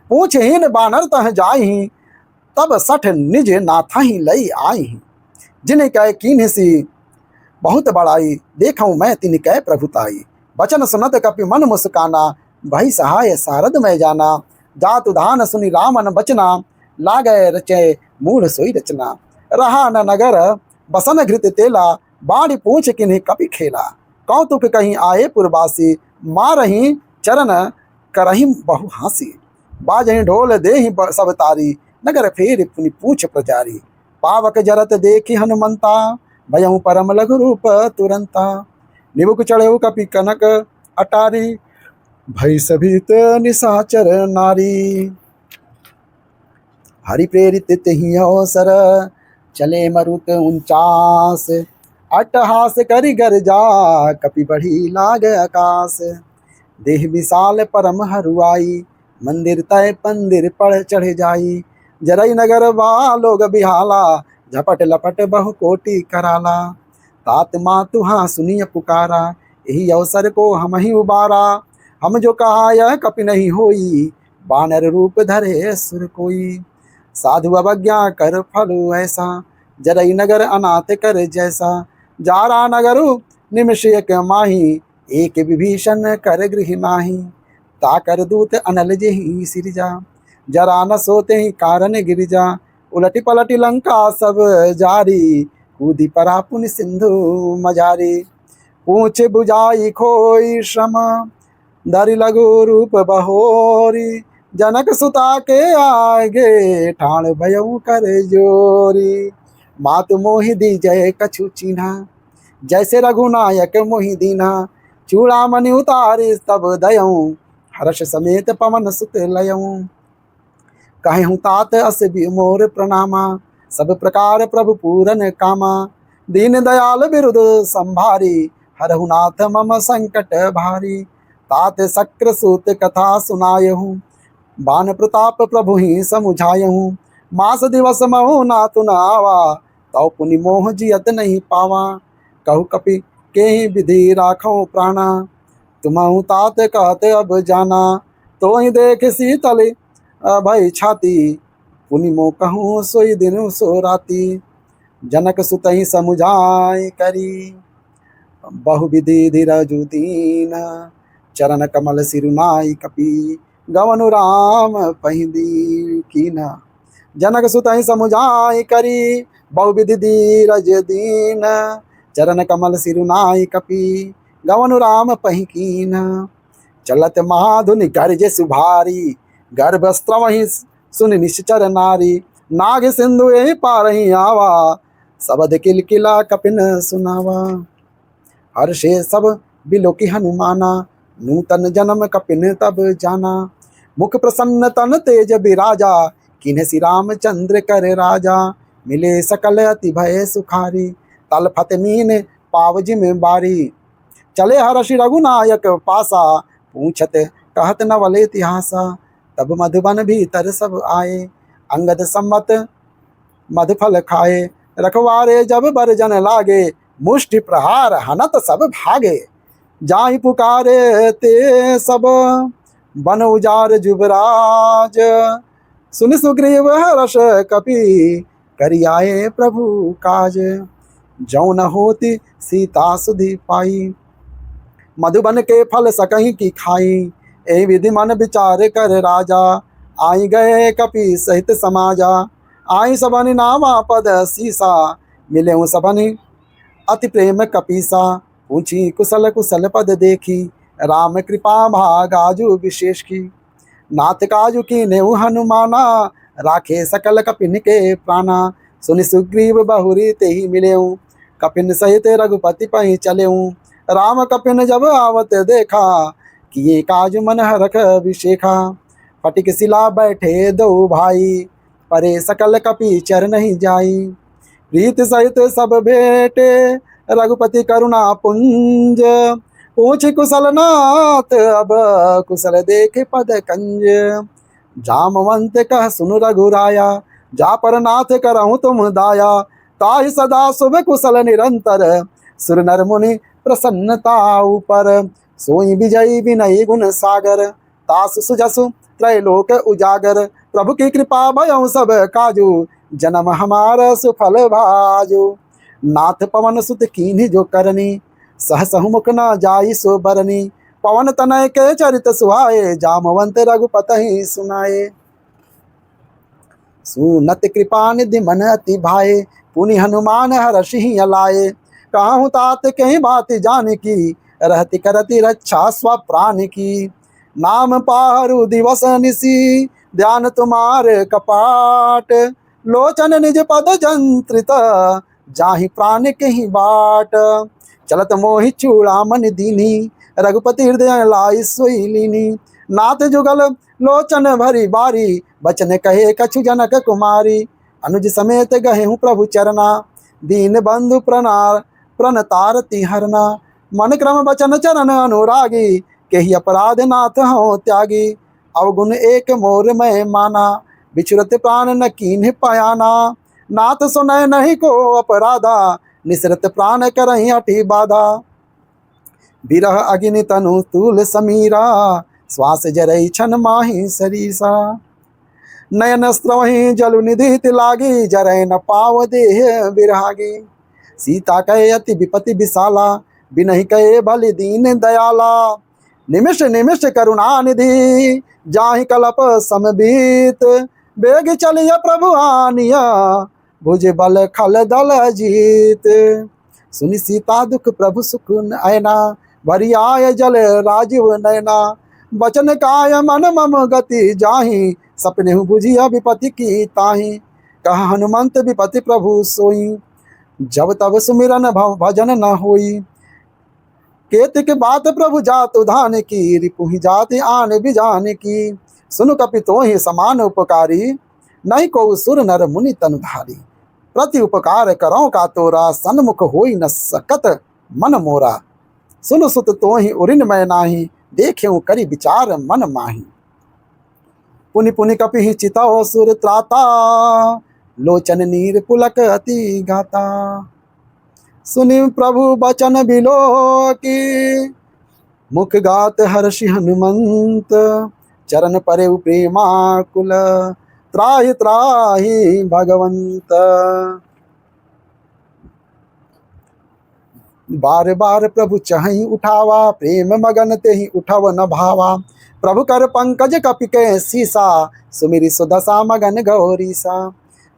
पूछहीन बानर तह जाई, तब सठ निज नाथहि लई आई। जिन कह कीन्ह सी बहुत बड़ाई, देखूं मैं तिन कह प्रभुताई। बचन सुनत कपि मन मुस्काना, भई सहाय सारद मैं जाना। जातु धान सुनि रामन बचना, लागे रचे मूल सोई रचना। रहा न नगर बसन घृत तेला, बाड़ी पूछ किन्हीं कपि खेला। कौतुक कहीं आए पुरवासी, मारही चरण करही बहु हासी। बाजही ढोल देहि सब तारी, नगर फेर पुनि पूछ प्रजारी। पावक जरत देखी हनुमंता, भयउ परम लघु रूप तुरंता। निबुक चढ़ेउ कपि कनक अटारी, भई सभीत निशाचर नारी। हरि प्रेरित तेहि अवसर, चले मरुत 49। अट्टहास करि गर्जा, कपि बढ़ी लाग आकाश। देह विशाल परम हरुआई, मंदिर तय पंदिर पढ़ चढ़ जाई। जरई नगर बा लोग बिहाला, झपट लपट बहु कोटि कराला। तात मातु हाँ सुनिय पुकारा, यही अवसर को हम ही उबारा। हम जो कहा यह कपि नहीं होई, बानर रूप धरे सुर कोई। साधु अवज्ञा कर फल ऐसा, जरई नगर अनाथ कर जैसा। जारा नगरु निमिष एक माही, एक विभीषण कर गृह नाही। ताकर दूत अनल जेहि सिरजा, जरा न सोते ही कारण गिरिजा। उलटी पलटी लंका सब जारी, कूदी परा पुनि सिंधु मझारी। पूछ बुझाई खोई श्रम, धरि लघु रूप बहोरी। जनक सुता के आगे, ठाण भयउ कर जोरी। मातु मोहि दी जय कछु चीन्हा, जैसे रघुनायक मोहि दीन्हा। चूड़ामणि उतारी तब दयऊँ, हर्ष समेत पवन सुत लयऊँ। कहूँ तात अस मोर प्रणामा, सब प्रकार प्रभु पूरन कामा। दीन दयाल बिरुद संभारी, हरहु नाथ मम संकट भारी। तात शक्र सूत कथा सुनायहूँ, बान प्रताप प्रभु ही समुझायहूँ। मास दिवस महु नातु न आवा, तौ पुनि मोह जियत नहीं पावा। कहु कपि के ही विधि राखो प्राणा, तुम्हु तात कहते अब जाना। तो ही देख शीतल भई छाती, पुनि मो कहूँ सोई दिन सो राती। जनक सुतहि समुझाई करी, बहु विधि धीरजु दीन। चरण कमल सिरुनाई कपि, गवनु राम पहिदी कीना। जनक सुतहि समुझाई करी, बहु विधि धीरज दीन। चरण कमल सिरुनाई कपि, गवनु राम पहि कीना। चलत महाधुनि गर्ज सुभारी, गर्भस्त्रवहि सुनि निश्चर नारी। नाग सिंधु एहि पारहि आवा, सबद किलकिला कपिन सुनावा। हर्षे सब बिलोकी हनुमाना, नूतन जन्म कपिन तब जाना। मुख प्रसन्न तन तेज बिराजा, किन्ह श्री रामचंद्र कर राजा। मिले सकल अति भय सुखारी, तल फत मीन पाव जिम बारी। चले हर्षि रघुनायक पासा, पूछत कहत नवल इतिहासा। तब मधुबन भीतर सब आए, अंगद सम्मत मधुफल खाए। रखवारे जब बरजन लागे, मुष्टि प्रहार हनत सब भागे। जाहि पुकारे ते सब, बन उजार जुबराज। सुनि सुग्रीव हर्ष कपि, करि आए प्रभु काज। जौ न होती सीता सुधि पाई, मधुबन के फल सकहीं की खाई। ए विधि मन विचार कर राजा, आई गए कपि सहित समाजा। आई सबनि नामा पद सीसा, मिले सबनि अति प्रेम कपीसा। पूछी कुशल कुशल पद देखी, राम कृपा भागाजु विशेष की। नाथ काजु कीन्हु हनुमाना, राखे सकल कपिन के प्राणा। सुनि सुग्रीव बहुरी तेहि मिलेऊ, कपिन सहित रघुपति पहि चलेऊ। राम कपिन जब आवत देखा, किए काज मन हरख विशेखा। फटिक शिला बैठे दो भाई, परे सकल कपि चर नहीं जाई। प्रीत सहित सब भेटे, रघुपति करुणा पुंज। पूछ कुशल नाथ अब, कुशल देख पद कंज। जामवंत कह सुनु रघुराया, जा पर नाथ करहु तुम दाया। ताहि सदा शुभ कुशल निरंतर, सुर नर मुनि प्रसन्नता ऊपर। सोई विजयी विनयी गुण सागर, तासु सुजसु त्रैलोक उजागर। प्रभु की कृपा भयउ सब काजू, जन्म हमारा सुफल भाजू। नाथ पवन सुत कीन्हि जो करनी, सहसहु मुख न जाई सो बरनी। पवन तनय के चरित सुहाए, जामवंत रघुपति सुनाए। सुनत कृपा निधि मन अति भाए, पुनि हनुमान हरषि लाए। कहूँ तात कहीं बात जान की, रहती करती रक्षा स्वप्राण की। नाम पारु दिवस निसी, ध्यान तुम्हारे कपाट। लोचन निज पद जंत्रित, जाहि प्राण कहीं बाट। चलत मोहि चूड़ामणि दीनी, रघुपति हृदय लाई सोई लीनी। नाथ जुगल लोचन भरी बारी, बचन कहे कछु जनक कुमारी। अनुज समेत गहे हूँ प्रभु चरना, दीन बंधु प्रणतारति हरना। मन क्रम बचन चरण अनुरागी, केहि अपराध नाथ हो त्यागी। अवगुण एक मोर मैं माना, बिछुरत प्राण न कीन्ह पयाना। नाथ सुनय नहीं को अपराधा, निसरत प्राण करहि हठि बाधा। बिरह अग्नि तनु तूल समीरा, श्वास जरई छन माही सरीसा। नयन स्रवहि जलु निधित लागी, जरय न पाव देह बिरहागी। सीता कहे अति विपति विशाला, बिनहि कहे बलि दीन दयाला। निमिष निमिष करुणा निधि, जाहि कलप समबीत। बेग चलिय प्रभु आनिया, भुज बल खल दल जीत। सुनि सीता दुख प्रभु सुख ऐना, भरी आय जल राजीव नयना। बचन काय मन मम गति जाहि, सपने बुझिया विपति की ताहि। कहा हनुमंत विपति प्रभु सोई, जब तब सुमिरन भजन न होई। केतिक बात प्रभु जातु धान की, रिपुहि जाति आन बिजान की। सुनु कपि तोहि समान उपकारी, नहीं को सुर नर मुनि तनुधारी। प्रति उपकार करौ का तोरा, सन्मुख होई न सकत मन मोरा। सुन सुत तोहि उरिन मैं नाही, देख्यऊ करि विचार मन माही। पुनि पुनि कपि चितौ सुर त्राता, लोचन नीर पुलक अति गाता। सुनि प्रभु बचन बिलो की, मुख गात हर्षि हनुमंत। चरण परे प्रेमाकुल, त्राहि त्राहि भगवंत। बार बार प्रभु चहि उठावा, प्रेम मगन तेहि उठव न भावा। प्रभु कर पंकज कपि के सीसा, सुमिरि सुदशा मगन गौरीसा।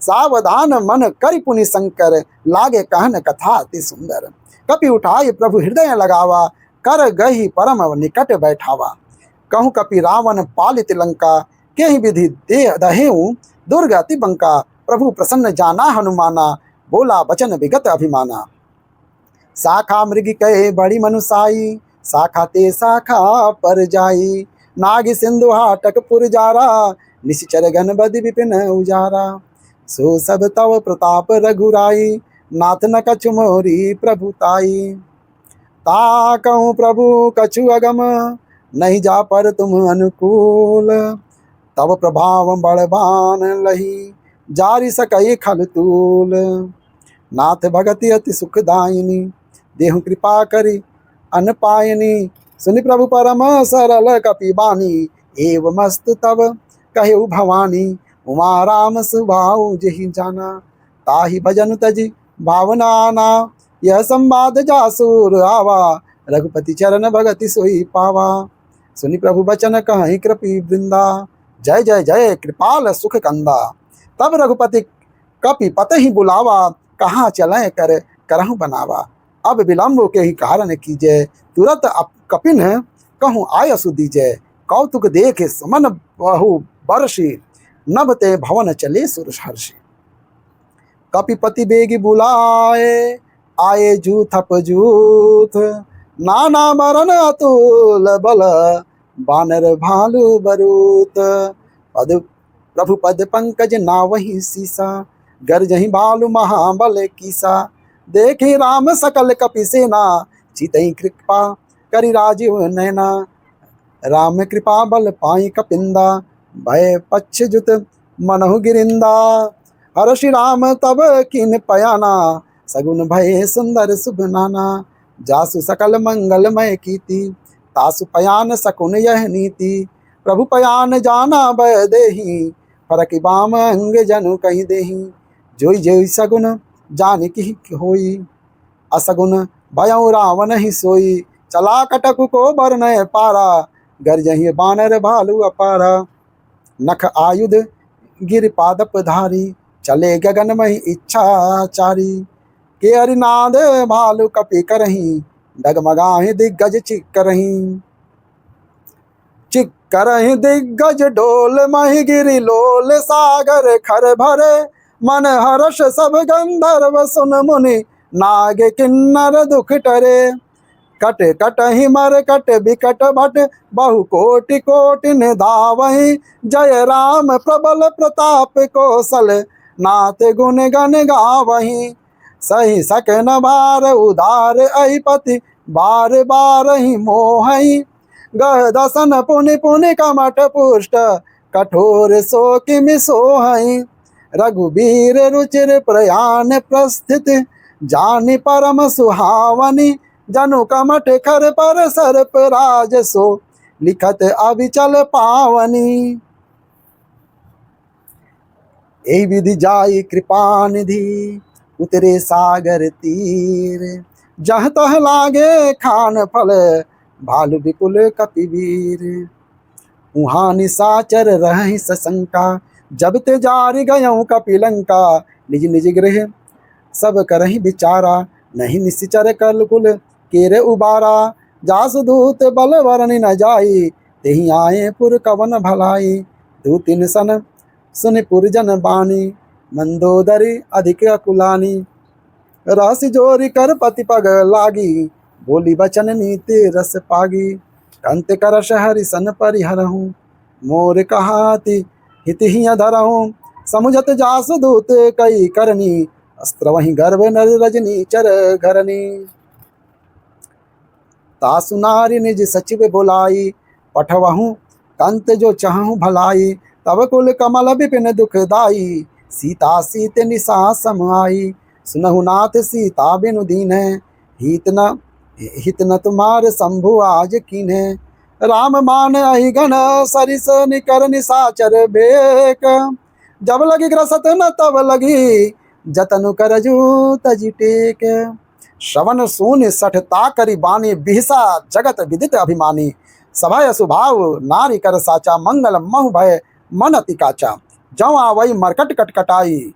सावधान मन करि पुनि शंकर, लागे कहन कथा अति सुंदर। कपि उठाई प्रभु हृदय लगावा, कर गही परम निकट बैठावा। कहूँ कपि रावण पालित लंका, केहि विधि दे दहेऊ दुर्ग अति बंका। प्रभु प्रसन्न जाना हनुमाना, बोला बचन विगत अभिमाना। शाखा मृग कहे बड़ी मनुसाई, शाखा ते शाखा पर जाई। नाग सिंधु हाटक पुर जारा, निश्चर घन बद विपिन उजारा। सो सब तव प्रताप रघुराई, नाथ न कछु मोरी प्रभुताई। ता कहूँ प्रभु कछु अगम, नहीं जा पर तुम अनुकूल। तब प्रभाव बड़बान लही, जारी सकई खल तूल। नाथ भगति अति सुखदायिनी, देहु कृपा करी अनपायनी। सुनि प्रभु परम सरल कपि बानी, एव मस्त तब कहु भवानी। उमा राम सुभाऊ जहि जाना, ताहि भजन तजि भावनाना। यह संवाद जासुर आवा, रघुपति चरण भगति सोई पावा। सुनि प्रभु बचन कहि कृपि वृंदा, जय जय जय कृपाल सुख कंदा। तब रघुपति कपि पतहि बुलावा, कहाँ चलें कर करहु बनावा। अब विलम्ब के ही कारण कीजय, तुरंत कपिन कहूँ आयसु दीजय। कौतुक देखे समन बहु बरसी, नभ ते भवन चले सुरहर्षि। कपिपति बेगी बुलाए, आए जूथप जूथ। नाना मरण अतुल बल, बानर भालू बरूत। पद प्रभु पद पंकज नावहि सीसा, गर्जहि भालू महाबल कीसा। देखि राम सकल कपि सेना, चितहि कृपा करि राजीव नैना। राम कृपा बल पाई कपिंदा, भय पच्छ्युत मनहु गिरिंदा। हर्षि राम तब किन पयाना, सगुन भय सुंदर शुभ नाना। जासु सकल मंगलमय कीति, तासु पयान सकुन यह नीति। प्रभु पयान जाना भय देहि, फरक बाम अंग जनु कहि देहि। जोई जोई सगुन जानकी होई, असगुन भयउ रावण ही सोई। चला कटक को बरनय पारा, गर्जहि बानर भालू अपारा। नख आयुध गिरिपादप धारी, चले गगन मही इच्छाचारी। के हरिनाद भालु कपि करही, डगमगाहि दिग्गज चिक करही। चिक करही दिग्गज डोल, मही गिरि लोल सागर खर भरे। मन हर्ष सब गंधर्व सुन मुनि, नाग किन्नर दुख टरे। कट कटहि मर कट बिकट भट, बहु कोटि कोटि निधावहि। जय राम प्रबल प्रताप कौशल, नाथ गुण गण गावहि। सही सकन बार उदार अहिपति, बार बार ही मोहहि। गह दसन पुनि पुनि कमठ पुष्ट, कठोर सो किमि सोहहि। रघुबीर रुचिर प्रयाण प्रस्थित, जानि परम सुहावनी। जनु कमठ खर पर सर्प राज सो, लिखत अविचल पावनी। एहि विधि जाई कृपा निधि, उतरे सागर तीर। जह तह लागे खान फल, भालु विपुल कपिवीर। उहाँ निशाचर रहहि सशंका, जब ते जारि गयऊँ कपिलंका। निज निज गृह सब करहि विचारा, नहीं निश्चर कलकुल केरे उबारा। जासु दूत बल वरनि न जाई, तेहि आए पुर कवन भलाई। दूतिन सन सुनि पुरजन बानी, मंदोदरी अधिक अकुलानी। राशि जोरी कर पति पग लागी, बोली बचन नीति रस पागी। कंत करश हरि सन परिहरहूँ, मोर कहाति हित ही धरहूँ। समुझत जासु दूत कई करनी, अस्त्र वहीं गर्भ नर रजनी चर घरनी। तासु नारी निज सचिव बुलाई, पठवहूँ कंत जो चाहूँ भलाई। तब कुल कमल विपिन दुखदाई, सीता सीत निशा समाई। सुनहु नाथ सीता बिनु दीन्ह, हित न तुम्हार शंभु आज कीन्ह। राम मान अहि गण सरिस, निकर निशाचर बेक। जब लगी ग्रसत न तब लगी, जतनु करजू तजि टेक। श्रवण शून्य सठ ताकरि बानी, बिहसा जगत विदित अभिमानी। सभय सुभाव नारी कर साचा, मंगल महु भय मन अति काचा। जौ आवई मरकट कटकटाई,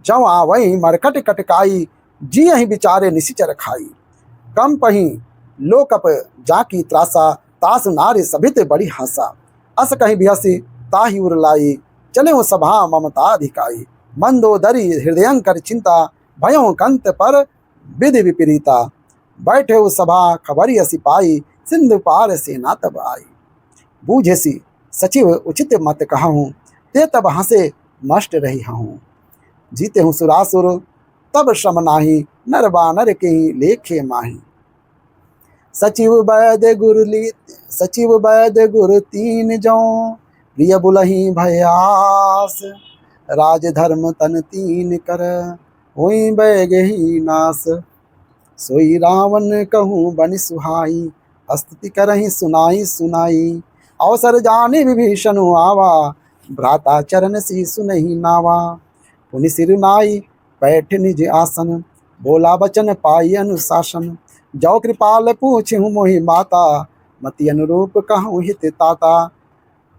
जौ आवई मरकट कटकाई। जियहि विचारे निशिचर खाई, कम पही लोकप जाकी त्रासा। तासु नारी सभित बड़ी हासा, अस कहीं बिहसी ताहि उर लाई। चले वो सभा ममता अधिकाई, मंदोदरी हृदयंकर चिंता। भयों कंत पर विधि विपरीता, बैठे वो सभा खबरी सिपाही। सिंधु पार सेना तब आई, बूझेसी सचिव उचित मत कहूँ। ते तब हंसे मस्ट रही हूँ, जीते हूँ सुरासुर तब श्रम नाही। नर बानर के लेखे माही। सचिव वैद्य गुरु तीन जौ, प्रिय बुलहि भयास। राज धर्म तन तीन कर, होई बैगहि नास। सोई रावण कहूँ बनि सुहाई, स्तुति करहि सुनाई सुनाई। अवसर जानि विभीषण आवा, भ्राता चरण सी सुनहि नावा। पुनि सिर नाई बैठ निज आसन, बोला बचन पाई अनुशासन। जौ कृपाल पूछहु मोहि माता, मति अनुरूप कहूँ हित ताता।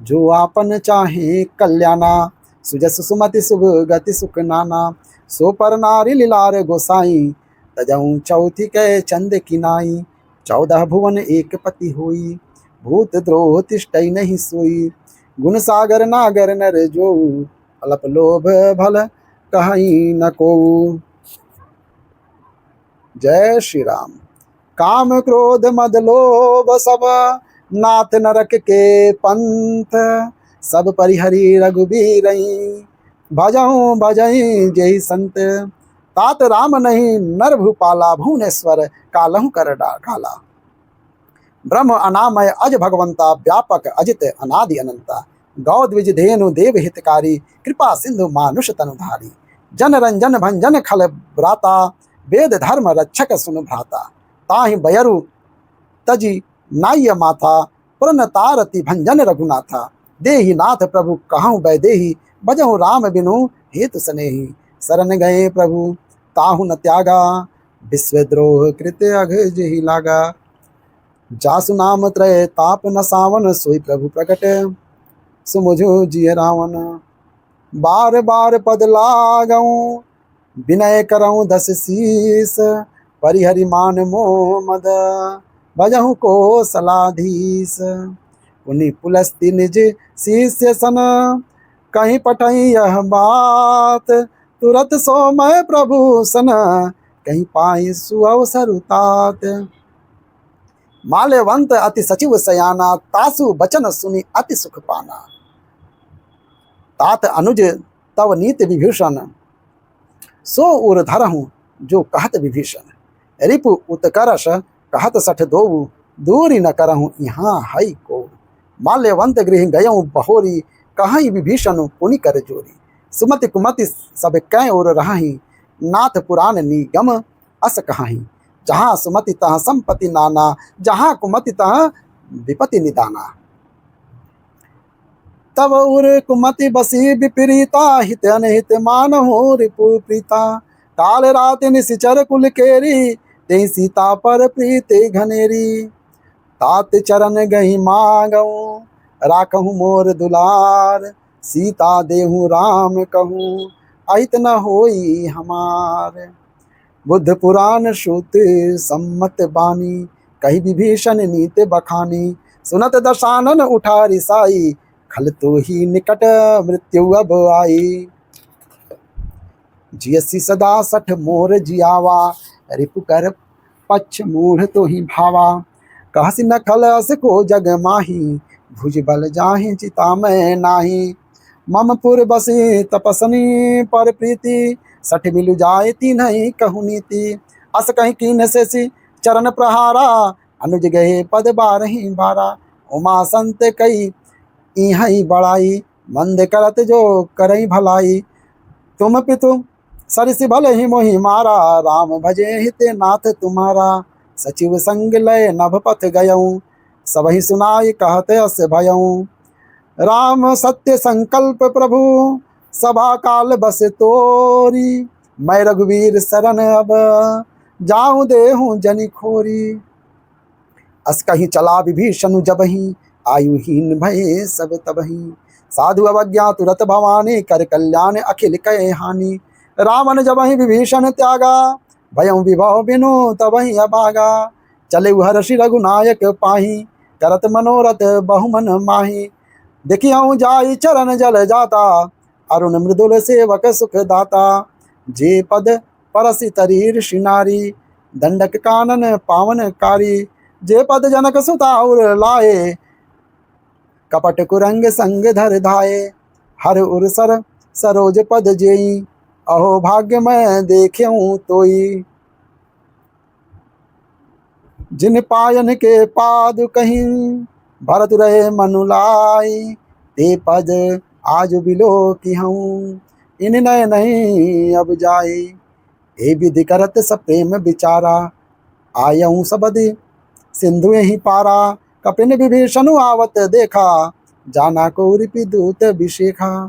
जो आपन चाहे कल्याणा, सुजस सुमति शुभ गति सुख नाना। सो पर नारी लीलार गोसाई, तजऊँ चौथी कै चंद किनाई। 14 भुवन एक पति होई, भूत द्रोह तिष्ठई नहीं सोई। गुण सागर नागर नर जो, अलप लोभ भल कहीं न को। जय श्री राम। काम क्रोध मद लोभ सब, नाथ नरक के पंथ। सब परिहरि रघुबीरहि, भजहूँ भजहि जय संत। तात राम नहीं नर भूपाला, भुवनेश्वर कालहु कर काला। ब्रह्म अनामय अज भगवंता, व्यापक अजित अनादि अनंता। गौ द्विज धेनु देव हितकारी, कृपा सिंधु मानुष तनुधारी। जन रंजन भंजन खल ब्राता, वेद धर्म रक्षक सुन भ्राता। ताहि बयरु तजी नाय माथा, पुरन तारति भंजन रघुनाथा। देहि नाथ प्रभु कहूँ बैदेही, भजहु राम बिनु हेतु सनेही। शरण गए प्रभु ताहु न त्यागा, विश्वद्रोह कृत अघ जेहि लागा। जासु नाम त्रय ताप न सावन, सोई प्रभु प्रकट सुमुझु जिय रावण। बार बार पद लागऊं, विनय करऊं 10 शीस, परिहरि मान मोह मद, भजहु को सलाधीस। उन्हीं पुलस्ति निज शिष्य सन, कहीं पठई यह बात, तुरत सो मैं प्रभु सन, कहीं पाई सुअवसर तात। माल्यवंत अति सचिव सयाना, तासु बचन सुनी अति सुख पाना। तात अनुज तव नीत विभीषण, सो उर धरहूँ जो कहत विभीषण। रिपु उत्कर्ष कहत सठ दोऊ, दूरी न करहूँ यहाँ हई को। माल्यवंत गृह गयऊँ बहोरी, कहीं विभीषण पुनि कर जोरी। सुमति कुमति सब कै और रही, नाथ पुराण निगम अस कहाही। जहाँ सुमति तहाँ संपत्ति नाना, जहाँ कुमति तहाँ विपत्ति निदाना। तब उर कुमति बसी विपरीता, हित अनहित मानहु रिपु प्रीता। काल रात निशिचर कुल केरी, ते सीता पर प्रीति घनेरी। तात चरण गही मांगऊं, राखहु मोर दुलार। सीता देहु राम कहूँ, अहित न होई हमार। बुद्ध पुराण श्रुत सम्मत बानी, कही विभीषण नीत बखानी। सुनत दशानन उठा रिसाई, खल तो ही निकट मृत्यु अब आई। जियसी सदा सठ मोर जियावा, रिपु कर पक्ष मूढ़ तो ही भावा। कहसी न खल अस को जग माही, भुज बल जाहि चिता में नाही। मम पुर बसी तपसनी पर प्रीति, सठ मिलु जाय तीन्हि कहु नीति। अस कहीं कीन से चरण प्रहारा, अनुज गए पद बारहि बारा। उमा संत कई इहई बड़ाई, मंद करत जो करई भलाई। तुम पितु सरिसि भले ही मोहि मारा, राम भजे हिते नाथ तुम्हारा। सचिव संग लय नभ पथ गयऊं, सबहि सुनाई कहत अस भयऊं। राम सत्य संकल्प प्रभु, सभा काल बस तोरी। मैं रघुवीर शरण अब, जाऊं देहूं जनि खोरी। अस कहीं चला विभीषण जबहि, आयुहीन भये सब तबहि। साधु अवज्ञा तुरत भवानी, कर कल्याण अखिल कहे हानि। रावण जबहि विभीषण त्यागा, भयं विभव बिनु तबहि अभागा। चले हर्षि रघुनायक पाही, करत मनोरथ बहुमन माही। देखियऊं जाई चरण जल जाता, अरुण मृदुल सेवक सुख दाता। जे पद परसि तरी ऋषि नारी, दंडक कानन पावन कारी। जे पद जनक सुता उर लाए, कपट कुरंग संग धर धाये। हर उर सर सरोज पद जेई, अहो भाग्य मैं देख्यूं तोई। जिन पायन के पाद कहीं, भरत रहे मनुलाई। ते पद आज बिलो की हूँ, इन नय नहीं अब जाई। ए विधि करत सब प्रेम विचारा, आयऊं सबदि सिंधु ही पारा। कपिन विभीषण आवत देखा, जाना को रिपि दूत विशेखा।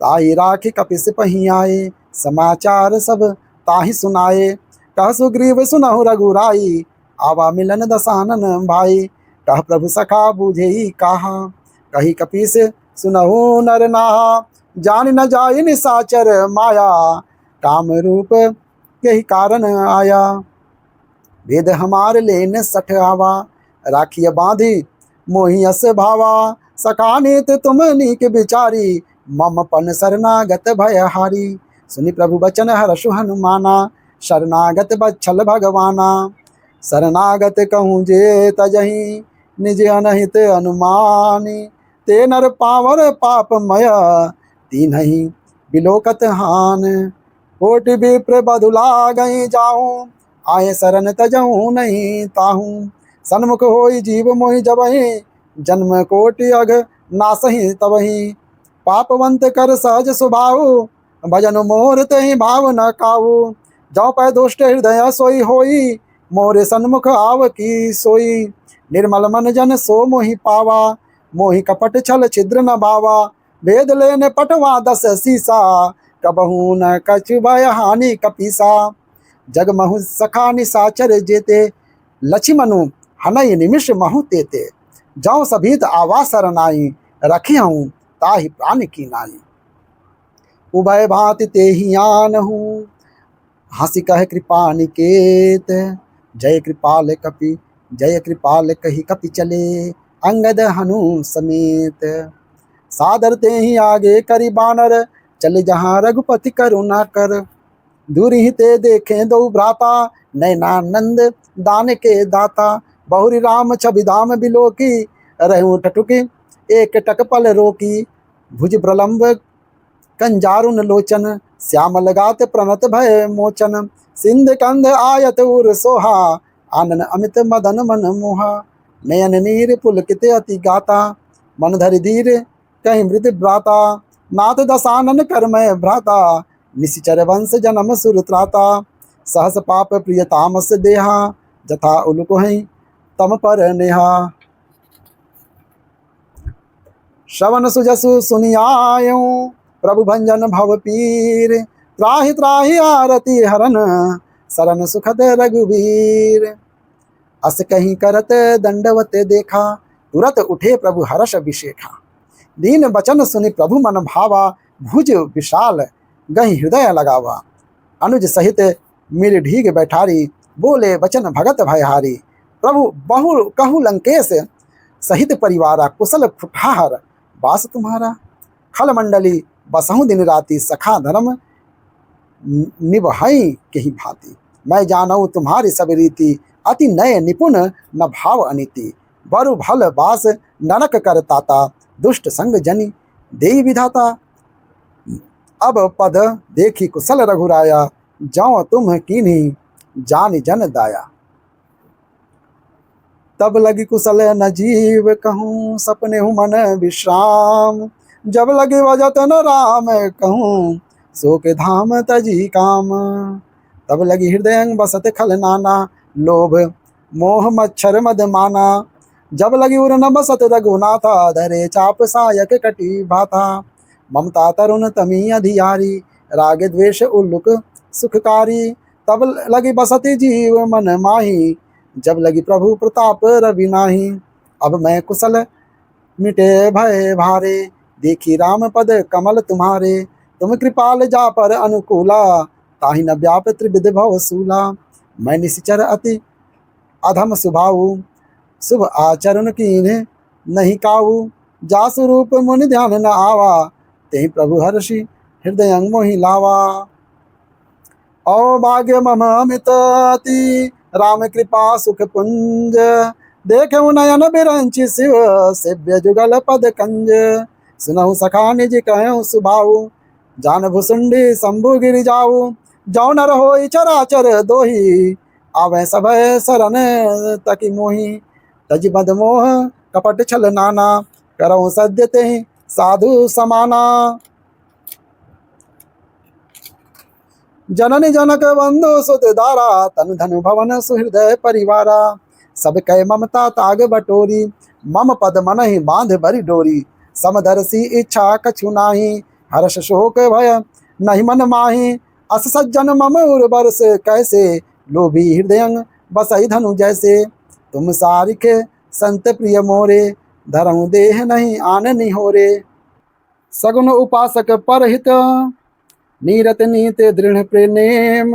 ताई राखी कपिस पही आए, समाचार सब ताहि सुनाए। कह सुग्रीव सुनहु रघुराई, आवा मिलन दसानन भाई। कह प्रभु सखा बूझे कहा, कही कपीस सुनहु नर नाहा। जान न जाय निसाचर माया, काम रूप यही कारण आया। वेद हमार लेन सठ आवा, राखिय बांधी मोहि अस भावा। सखा नीत तुम नीक विचारी, मम पन शरणागत भयहारी। सुनि प्रभु बचन हर्षु हनुमाना, शरणागत बच्छल भगवाना। शरणागत कहूँ जे तजहि, निज अनहित अनुमानी। ते नर पावर पापमय, तीनहि बिलोकत हान। कोटि विप्र बधुला गई जाऊँ, आए शरण तजहूँ नहीं ताहूँ। सन्मुख होई जीव मोहि जबहि, जन्म कोटि अघ नासहि तबहि। पापवंत कर सहज स्वभाव, भजन मोर तहि भाव न काऊ। जौ पै दुष्ट हृदय सोई होई, मोरे सन्मुख आव की सोई। निर्मल मन जन सो मोहि पावा, मोहि कपट छल छिद्र न बावा। वेद लेन पटवा 10 सीसा, कबहू न कछु भय हानि कपीसा। जग महु सखा निसाचर जेते, लक्ष्मनु हनई निमिष महु तेते। जौ सभीत आवा सरनाई, रखी हूँ ताहि प्राण की नाई। उभय भांति ते ही आनहु, हंसी कह कृपा निकेत। जय कृपाल कपि, जय कृपाल कही कपि चले, अंगद हनु समेत। सादर ते ही आगे करी बानर, चले जहाँ रघुपति करुणा कर। दूर ही ते देखे दो भ्राता, नैनानंद दान के दाता। बहुरी राम छवि धाम बिलो की, रहूं टटुकी एक टक पल रोकी। भुज प्रलंब कंजारुन लोचन, श्यामल गात प्रणत भय मोचन। सिंध कंध आयत उर सोहा, आनन अमित मदन मन मोहा। नयन नीर पुलकित अति गाता, मन धरि धीर कहीं मृत भ्राता। नाथ दसानन करमय भ्राता, निशिचर वंश जन्म सुर त्राता। सहस पाप प्रिय तामस देहा, जथा उलुक हैं तम पर नेहा। श्रवण सुजसु सुनियायूं, प्रभु भंजन भव पीर। त्राहि त्राहि आरती हरन, सरन सुखद रघुवीर। अस कहीं करत दंडवत देखा, तुरत उठे प्रभु हर्ष अभिषेखा। दीन वचन सुनि प्रभु मन भावा, भुज विशाल गहि हृदय लगावा। अनुज सहित मिल ढीग बैठारी, बोले वचन भगत भयहारी। प्रभु बहु कहु लंकेश, सहित परिवारा कुशल फुटहार। बास तुम्हारा खल मंडली, बसहु दिन राति। सखा धर्म निभई कही भांति, मैं जानऊ तुम्हारी सब रीति। अति नय निपुण न भाव अनिति, बरु भल बास नरक कर ताता। दुष्ट संग जनि देई विधाता, अब पद देखी कुशल रघुराया। जाओ तुम कीन्ही जानि जन दाया। तब लगी कुशल न जीव कहूँ, सपने हूँ मन विश्राम। जब लगे वजत न राम कहूँ, सो के धाम तजी काम। तब लगी हृदय बसत खल नाना, लोभ मोह मच्छर मद माना। जब लगी उर न बसत रघुनाथा, धरे चाप सायक कटी भाथा। ममता तरुण तमी अधियारी, राग द्वेष उल्लुक सुखकारी। तब लगी बसती जीव मन माही, जब लगी प्रभु प्रताप रवि नाही। अब मैं कुशल मिटे भय भारे, देखी राम पद कमल तुम्हारे। तुम कृपाल जा पर अनुकूला, ताहि न व्याप त्रिविध भव सूला। मैं निश्चर अति अधम सुभाऊ, शुभ आचरण कीन्हे नहीं काऊ। जासु रूप मुनि ध्यान न आवा, तेहि प्रभु हर्षि हृदय मोहि लावा। औभाग्य मम अमित अति, राम कृपा सुख पुंज। देखो नयन बिरंचि शिव, सेव्य जुगल पद कंज। सुनहु सखा निज कहूँ सुभाऊ, जान भुसुंडी शंभु गिरि जाऊ। जौ नर होई चराचर दोही, आवे सब शरण तकी मोही। तज मद मोह कपट छल नाना, करऊँ सद्य तेहि साधु समाना। जननी जनक बंधु सुत दारा, तन धनु भवन सुहृदय परिवारा। सब कह ममता ताग बटोरी, मम पद मन ही बांध बरी डोरी। समदर्शी इच्छा कछु नाही, हर्ष शोक भय नहीं मन माही। अस सज्जन मम उर्वर से कैसे, लोभी हृदय बसई धनु जैसे। तुम सारिखे संत प्रिय मोरे, धरऊँ देह नहीं आन निहोरे। सगुन उपासक परहित, नीरत नीत दृढ़ प्रेम।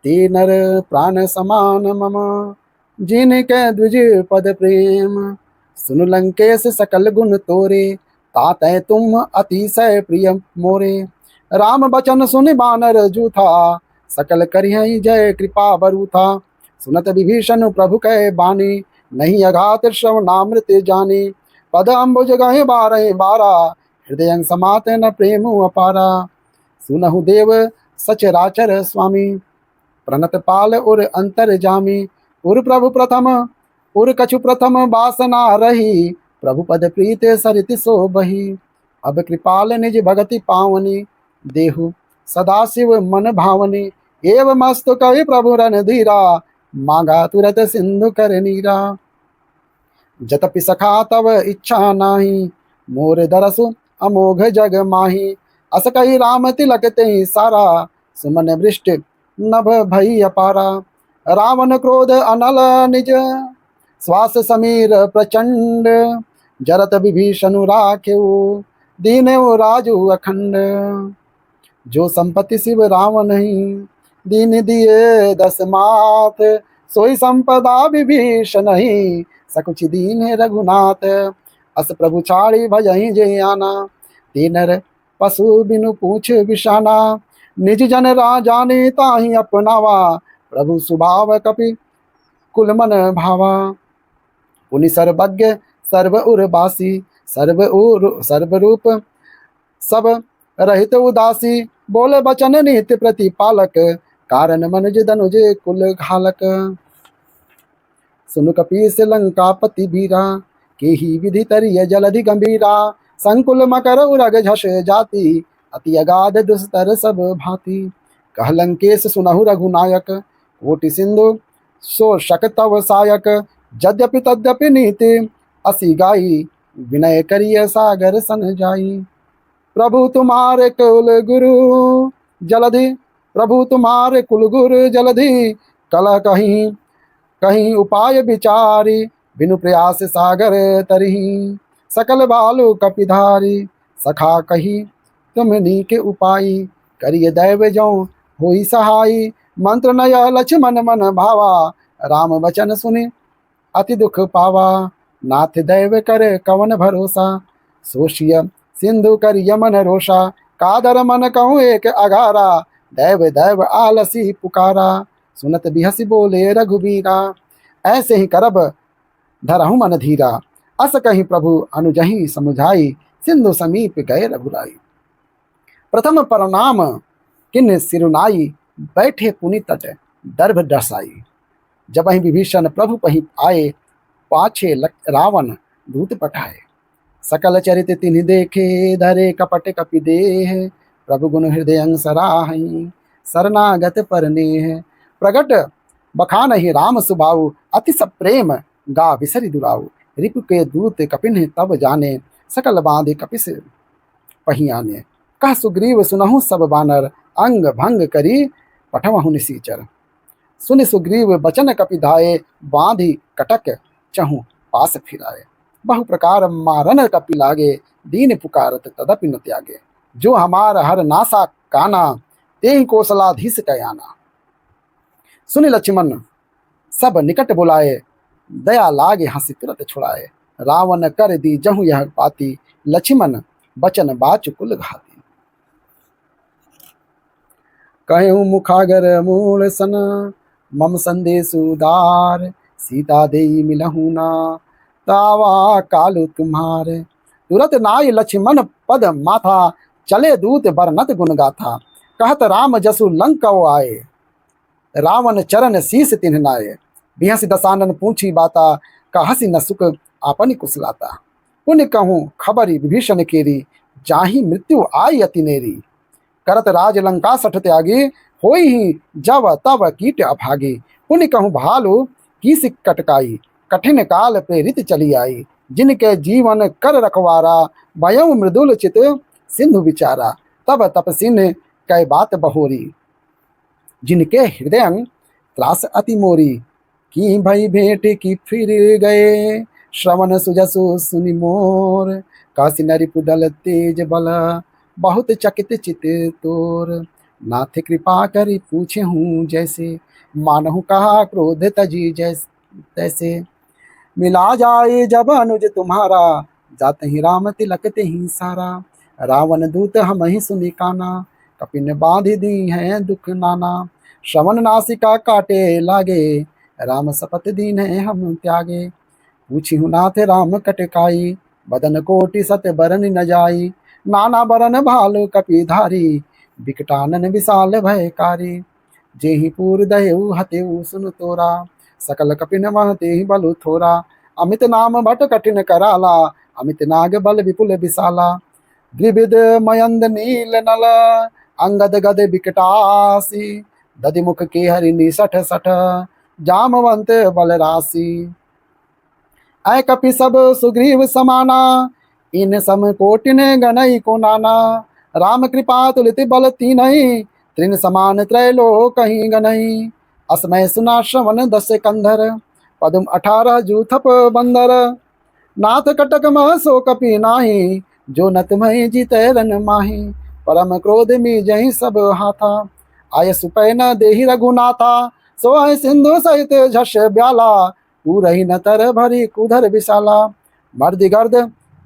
ते नर प्राण समान मम, जिनके द्विज पद प्रेम। सुन लंकेश सकल गुण तोरे, तातै तुम अतिशय प्रिय मोरे। राम बचन सुनि बानर जूथा, सकल करिहै जय कृपा बरूथा। सुनत विभीषण प्रभु कह बानी, नहीं अघात श्रवणामृत जानी। पद अम्बुज गहे बारह बारा, हृदय समात न प्रेम अपारा। सुनहु देव सचराचर स्वामी, प्रणत पाल उर अंतर जामी। उर प्रभु प्रथम उर कछु प्रथम वासना रही, प्रभु पद प्रीत सरित सो बही। अब कृपाल निज भगति पावनी, देहु सदा शिव मन भावनी। एव मस्तु कवि प्रभु रन धीरा, मांगा तुरत सिंधु कर नीरा। जतपि सखा तव इच्छा नाही, मोर दरसु अमोघ जग माही। अस कही राम तिलक ते सारा, सुमन वृष्टि नभ भई अपारा। रावण क्रोध अनल निज, श्वास समीर प्रचंड। जरत विभीषण राखेऊ, दीनऊ राजू अखंड। जो संपत्ति शिव रावण नहीं, दीन दिए 10 माथ, सोई संपदा विभीषण नहीं, सकुच दीन है रघुनाथ। अस प्रभु छाड़ी भजहि जे आना, तीनर पशु बिनु पूछ बिशाना, निज जन राजाने ताहि अपनावा, प्रभु सुभाव कपि कुल मन भावा। पुनि सर्वज्ञ सर्व उर्वासी, सर्वरूप सब रहित उदासी, बोले बचन नित्य प्रतिपालक, कारण मनुज धनुज कुल घालक। सुनु कपीस लंकापति बीरा, के ही विधि तरिय जलधि गंभीरा, संकुल मकर उरग झष जाति, अति अगाध दुस्तर सब भांति। कह लंकेश सुनहु रघुनायक, कोटि सिंधु सो शक तव सायक, यद्यपि तद्यपि नीति असी गाई, विनय करिय सागर सन जाई। प्रभु तुम्हारे कुल गुरु जलधि, प्रभु तुम्हारे कुल गुरु जलधि, कल कहीं कहीं उपाय विचारी, बिनु प्रयास सागर तरही, सकल बालु कपिधारी, सखा कही तुमनी के उपाई, करिय दैव जो होई सहाई। मंत्र नय लक्ष्मण मन भावा, राम वचन सुनि अति दुख पावा। नाथ दैव करे कवन भरोसा, सोशिय सिंधु कर यमन रोषा। कादर मन कहूँ एक अगारा, दैव दैव आलसी पुकारा। सुनत बिहसी बोले रघुबीरा, ऐसे ही करब धरहु मन धीरा। अस कहीं प्रभु अनुजहि समुझाई, सिंधु समीप गए रघुराई। प्रथम प्रणाम किन सिरुनाई, बैठे पुनि तट दर्भ दर्शाई। जब वही विभीषण प्रभु पही आए, पाछे रावण दूत पठाए। सकल चरित तिन्हि देखे, धरे कपट कपि देह, प्रभु गुण हृदय सराहि, शरणागत पर नेह। प्रगट बखानहि राम सुभाऊ, अति सब प्रेम गा विसरि दुराऊ। रिपु के दूत कपिन तब जाने, सकल बांधे कपिस पही आने। कह सुग्रीव सुनहु सब बानर, अंग भंग करी पठवहु निसीचर। सुनि सुग्रीव बचन कपि धाये, बांधि कटक चहु पास फिराए। बहु प्रकार मारन कपि लागे, दीन पुकारत तदपि न त्यागे। जो हमार हर नासा काना, तेहि कौशलाधीश कयाना। सुनि लक्ष्मण सब निकट बुलाए, दया लागे हंसी तुरत छुड़ाए। रावण कर दी जहु यह पाती, लक्ष्मण बचन बाच कुल घाती। कहूँ मुखागर मूल सन, मम संदेश उदार, सीता देई मिलहु ना, तावा कालु तुम्हारे। तुरत नाय लक्ष्मण पद माथा, चले दूत बरनत गुण गाथा। कहत राम जसु लंका आए, रावण चरण शीस तिन्ह नाये। बिहसी दसानन पूछी बाता, कहसी न सुख आपनि कुशलाता। पुण्य कहूँ खबरी विभीषण केरी, जाहि मृत्यु आई अति नेरी। करत राज लंका सठ त्यागी, होई ही जब तब कीट अभागी। पुण्य कहूँ भालु की सिक कटकाई, कठिन काल प्रेरित चली आई। जिनके जीवन कर रखवारा, भयउ मृदुल चित सिंधु विचारा। तब तपसिन कै बात बहोरी, जिनके हृदय त्रास अति मोरी। की भई भेंट की फिर गए, श्रवण सुजसु सुनि मोर। काशी नरि पुदल तेज बल, बहुत चकित चित तोर। नाथ कृपा करी पूछे हूँ जैसे, मानहु कहा क्रोध तजी तैसे। मिला जाए जब अनुज तुम्हारा, जाते ही राम तिलक ते ही सारा। रावण दूत हम ही सुनि काना, कपिन बांध दी है दुख नाना। श्रवण नासिका काटे लागे, राम सपत दीन है हम त्यागे। पूछी हूँ नाथ राम कटकाई, बदन कोटि सत बरन न जाई। नाना बरन भालु कपिधारी, बिकटानन विशाल भयकारी। जेहि पूर दहेउ हतेउ सुन तोरा, सकल कपिन महते ही बलु थोरा। अमित नाम भट कठिन कराला, अमित नाग बल विपुल विशाला। द्विविध मयंद नील नल, अंगद गद बिकटासी। दधिमुख के हरि निसठ सठ, जामवंत बल राशि। ऐ कपि सब सुग्रीव समाना, इन सम कोटिन गनई को नाना। राम कृपा तुलित बल तीनहि, त्रिन समान त्रैलोक कहीं गनई। असमय सुना श्रवण 10 कंधर, पदुम 18 जूथप बंदर। नाथ कटक मह सो कपि नाही, जो न तुम्हें जीते रन माही। परम क्रोध में जही सब हाथा। आय सुपै न देहि रघुनाथा, सोह सिंधु सहित झष ब्याला। पूरही न तर भरी कुधर विशाला, मर्द गर्द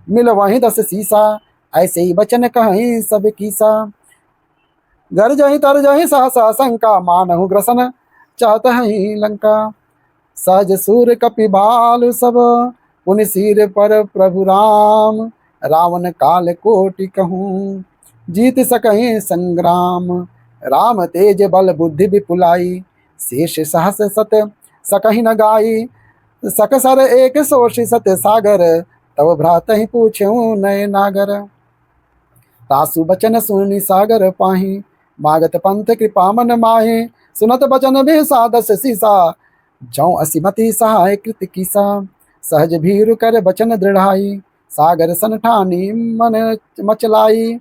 मिल वहीं 10 सीसा। ऐसे ही बचन कहीं सब कीसा, गरजहि तरजहि सहसा शंका। मानहु ग्रसन चाहत ही लंका, सहज सूर कपि भालु सब। पुनि सिर पर प्रभु राम, रावण काल कोटि कहूँ। जीत सकहि संग्राम, राम तेज बल बुद्धि विपुलाई। शेष सहस सत सकहि न गाई, सकसर एक सोषि सत सागर। तब भ्रातहि पूछ्यु नय नागर, तासु बचन सुनि सागर पाहि। मागत पंथ कृपा मन माहि, सुनत बचन भी सादस सीसा। जौ असिमति सहाय कृत कीसा, सहज भीरु कर बचन दृढ़ाई। सागर सन ठानी मन मचलाई,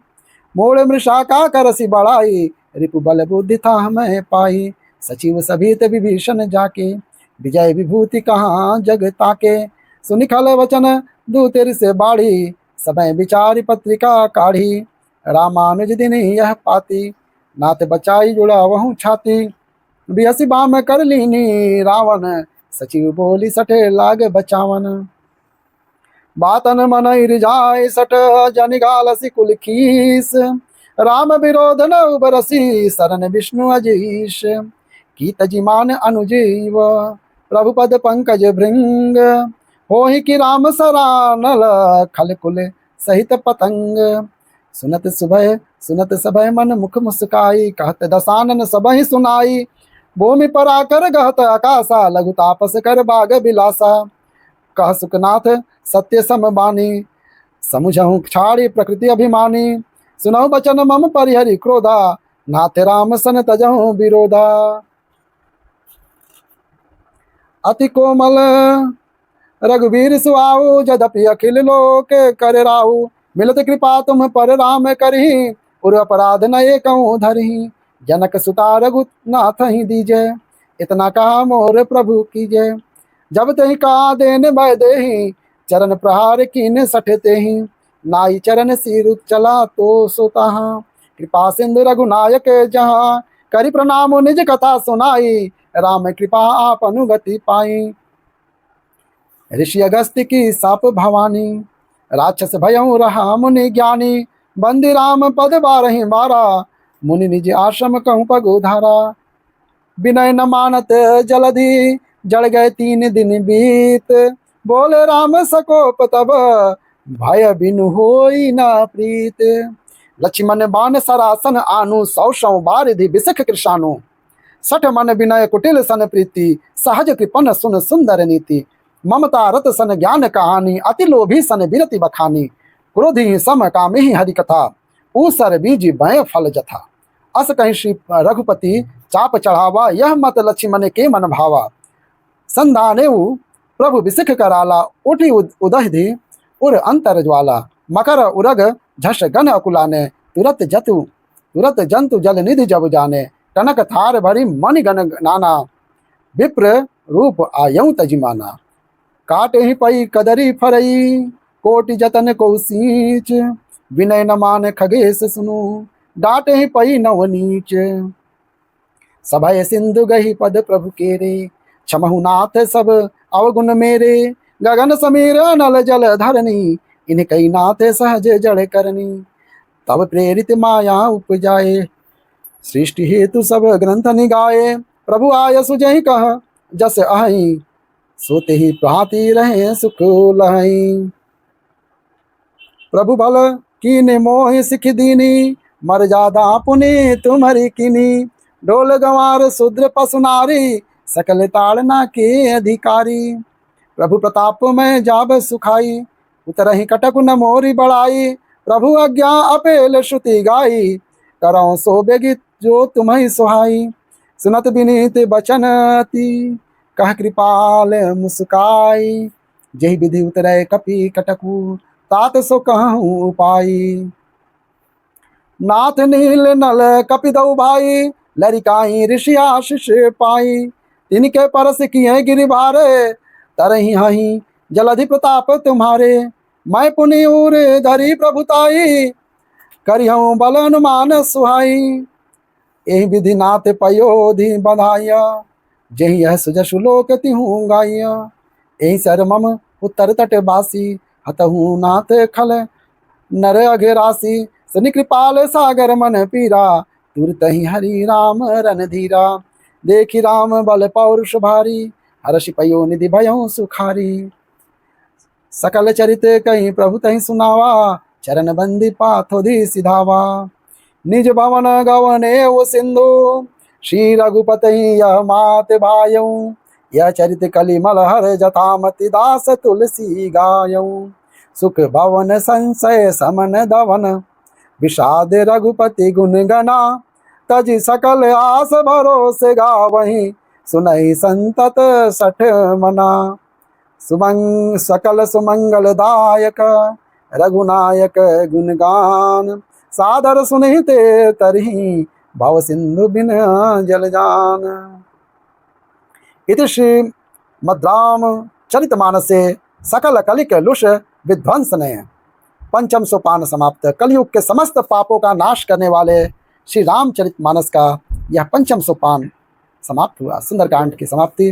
मोड़ मृषा का करसि बढ़ाई। रिपु बल बुद्धि था हमें पाई, सचिव सभित विभीषण जाके। विजय विभूति कहाँ जग ताके, सुनिखल वचन दूतेर से बाढ़ी। समय विचारी पत्रिका काढ़ी, रामानुज दिन यह पाती। नाथ बचाई जुड़ा वहु छाती, बिहसी बाम कर लीनी रावण। सचिव बोली सठे लाग बचावन, बातन मन रिझाए सठ जन गालसी कुल खीस। राम विरोध न उबरसी, शरण विष्णु अजीश। की तजिमान अनुजीव, प्रभु पद पंकज भृंग। होहि कि राम सरानल, खल कुल सहित पतंग। सुनत सभय मन मुख मुस्काई, कहत दसानन सबहि सुनाई। भूमि पर आकर गहत आकाशा, लघु तापस कर बाग बिलासा। कह सुखनाथ सत्य सम बानी, समुझहु छाड़ी प्रकृति अभिमानी। सुनहु बचन मम परिहरि क्रोधा, नाथ राम सन तजहु विरोधा। अति कोमल रघुवीर सुआऊ, जदपि अखिल लोक कर राहु। मिलत कृपा तुम पर राम करही, उर अपराध न एकहु धरही। जनक सुता रघुनाथ ही दीजे, इतना कहा मोर प्रभु कीजे। जब तही का देन भय देही, चरण प्रहार कीन सठते ही। नाई चरण सिर चला तो सोताहा, कृपा सिंधु रघुनायक जहाँ। करि प्रणाम निज कथा सुनाई, राम कृपा आप अनुगति पाई। ऋषि अगस्त्य की साप भवानी, राक्षस भयउ रहा मुनि ज्ञानी। बंदी राम पद बारहि बारा, मुनि निज आश्रम कहूँ पगु धारा। विनय न मानत जलधि, जड़ गए 3 दिन बीत। बोले राम सकोप तब, भय बिनु होई न प्रीत। लक्ष्मण बाण सरासन आनु, 100 बारिधि बिसख कृशानु। 60 मन विनय कुटिल सन प्रीति, सहज कृपन सुन सुंदर नीति। ममता रत सन ज्ञान कहानी, अति लोभी सन बिरति बखानी। क्रोधी सम कामिहि हरि कथा, ऊसर बीज भय फल जथा। अस कहीं श्री रघुपति चाप चढ़ावा, यह मत लक्ष्मण के मन भावा। संधाने प्रभु बिसिख कराला, उठी उदहि उर अंतर ज्वाला। मकर उरग झष गन अकुलाने, तुरत जंतु जल निधि जब जाने। टनक थार भरी मणि गण नाना, विप्र रूप आयऊ तजिमाना। काटे ही पई कदरी फरई, कोटि जतन को सींच। विनय न मान खगेश सुनु, डांटे ही पई नव नीच। सभय सिंधु गही पद प्रभु केरे, क्षमहु नाथ सब अवगुण मेरे। गगन समीर नल जल धरनी, इनकई नाथ सहज जड़ करनी। तब प्रेरित माया उपजाए, सृष्टि हेतु सब ग्रंथ निगाए। प्रभु आय सुजहि कह जस आई, सोते ही भांति रहे सुख लहई। प्रभु भल कीने मोहि सिख दीनी, मर्यादा पुनि तुम्हारी कीनी। ढोल गंवार शूद्र पशु नारी, सकल ताड़ना के अधिकारी। प्रभु प्रताप में जाब सुखाई, उतरहि कटक न मोरी बढ़ाई। प्रभु आज्ञा अपेल श्रुति गाई, करौ सो बेगित जो तुम्हें सुहाई। सुनत विनीत बचनती, कह कृपाल मुस्काई। जही विधि उतरै कपि कटकु, तात सो कहूँ उपाई। नाथ नील नल कपि दऊ भाई, लरिकाई ऋषि आशीष पाई। तिनके परस किए गिरि भारे, तरहि हहि जलधि प्रताप तुम्हारे। मैं पुनि उर धरी प्रभुताई, करिहूँ बल अनुमान सुहाई, यही विधि नाथ पयोधि बधाइया, जही यह सुजसु लोक तिहूँ गाइया। यही सर मम उत्तर तट बासी, हतहूँ नाथ खल नर अघरासी। सुनि कृपाल सागर मन पीरा, तुरत ही हरि राम रन धीरा। देखी राम बल पौरुष भारी, हर्षि पयो निधि भयउ सुखारी। सकल चरित कहीं प्रभु तहीं सुनावा, चरण बंदी पाथोधि सिधावा। निज भवन गवने वो सिंधु, श्री रघुपति यह मात भायऊ। यह चरित कलिमल हर जतामति दास तुलसी गायऊ। सुख भवन संशय समन दवन, विषाद रघुपति गुण गना। तज सकल आस भरोसे गावहीं, सुनहि संतत सठ मना। सकल सुमंगल दायक, रघुनायक गुणगान। सादर सुनहिते तरहि, भव सिंधु बिन जल जान। इति श्री मद्राम चरितमानसे सकल कलिक लुष विध्वंसने पंचम सोपान समाप्त। कलयुग के समस्त पापों का नाश करने वाले श्री रामचरितमानस का यह पंचम सोपान समाप्त हुआ। सुंदरकांड की समाप्ति।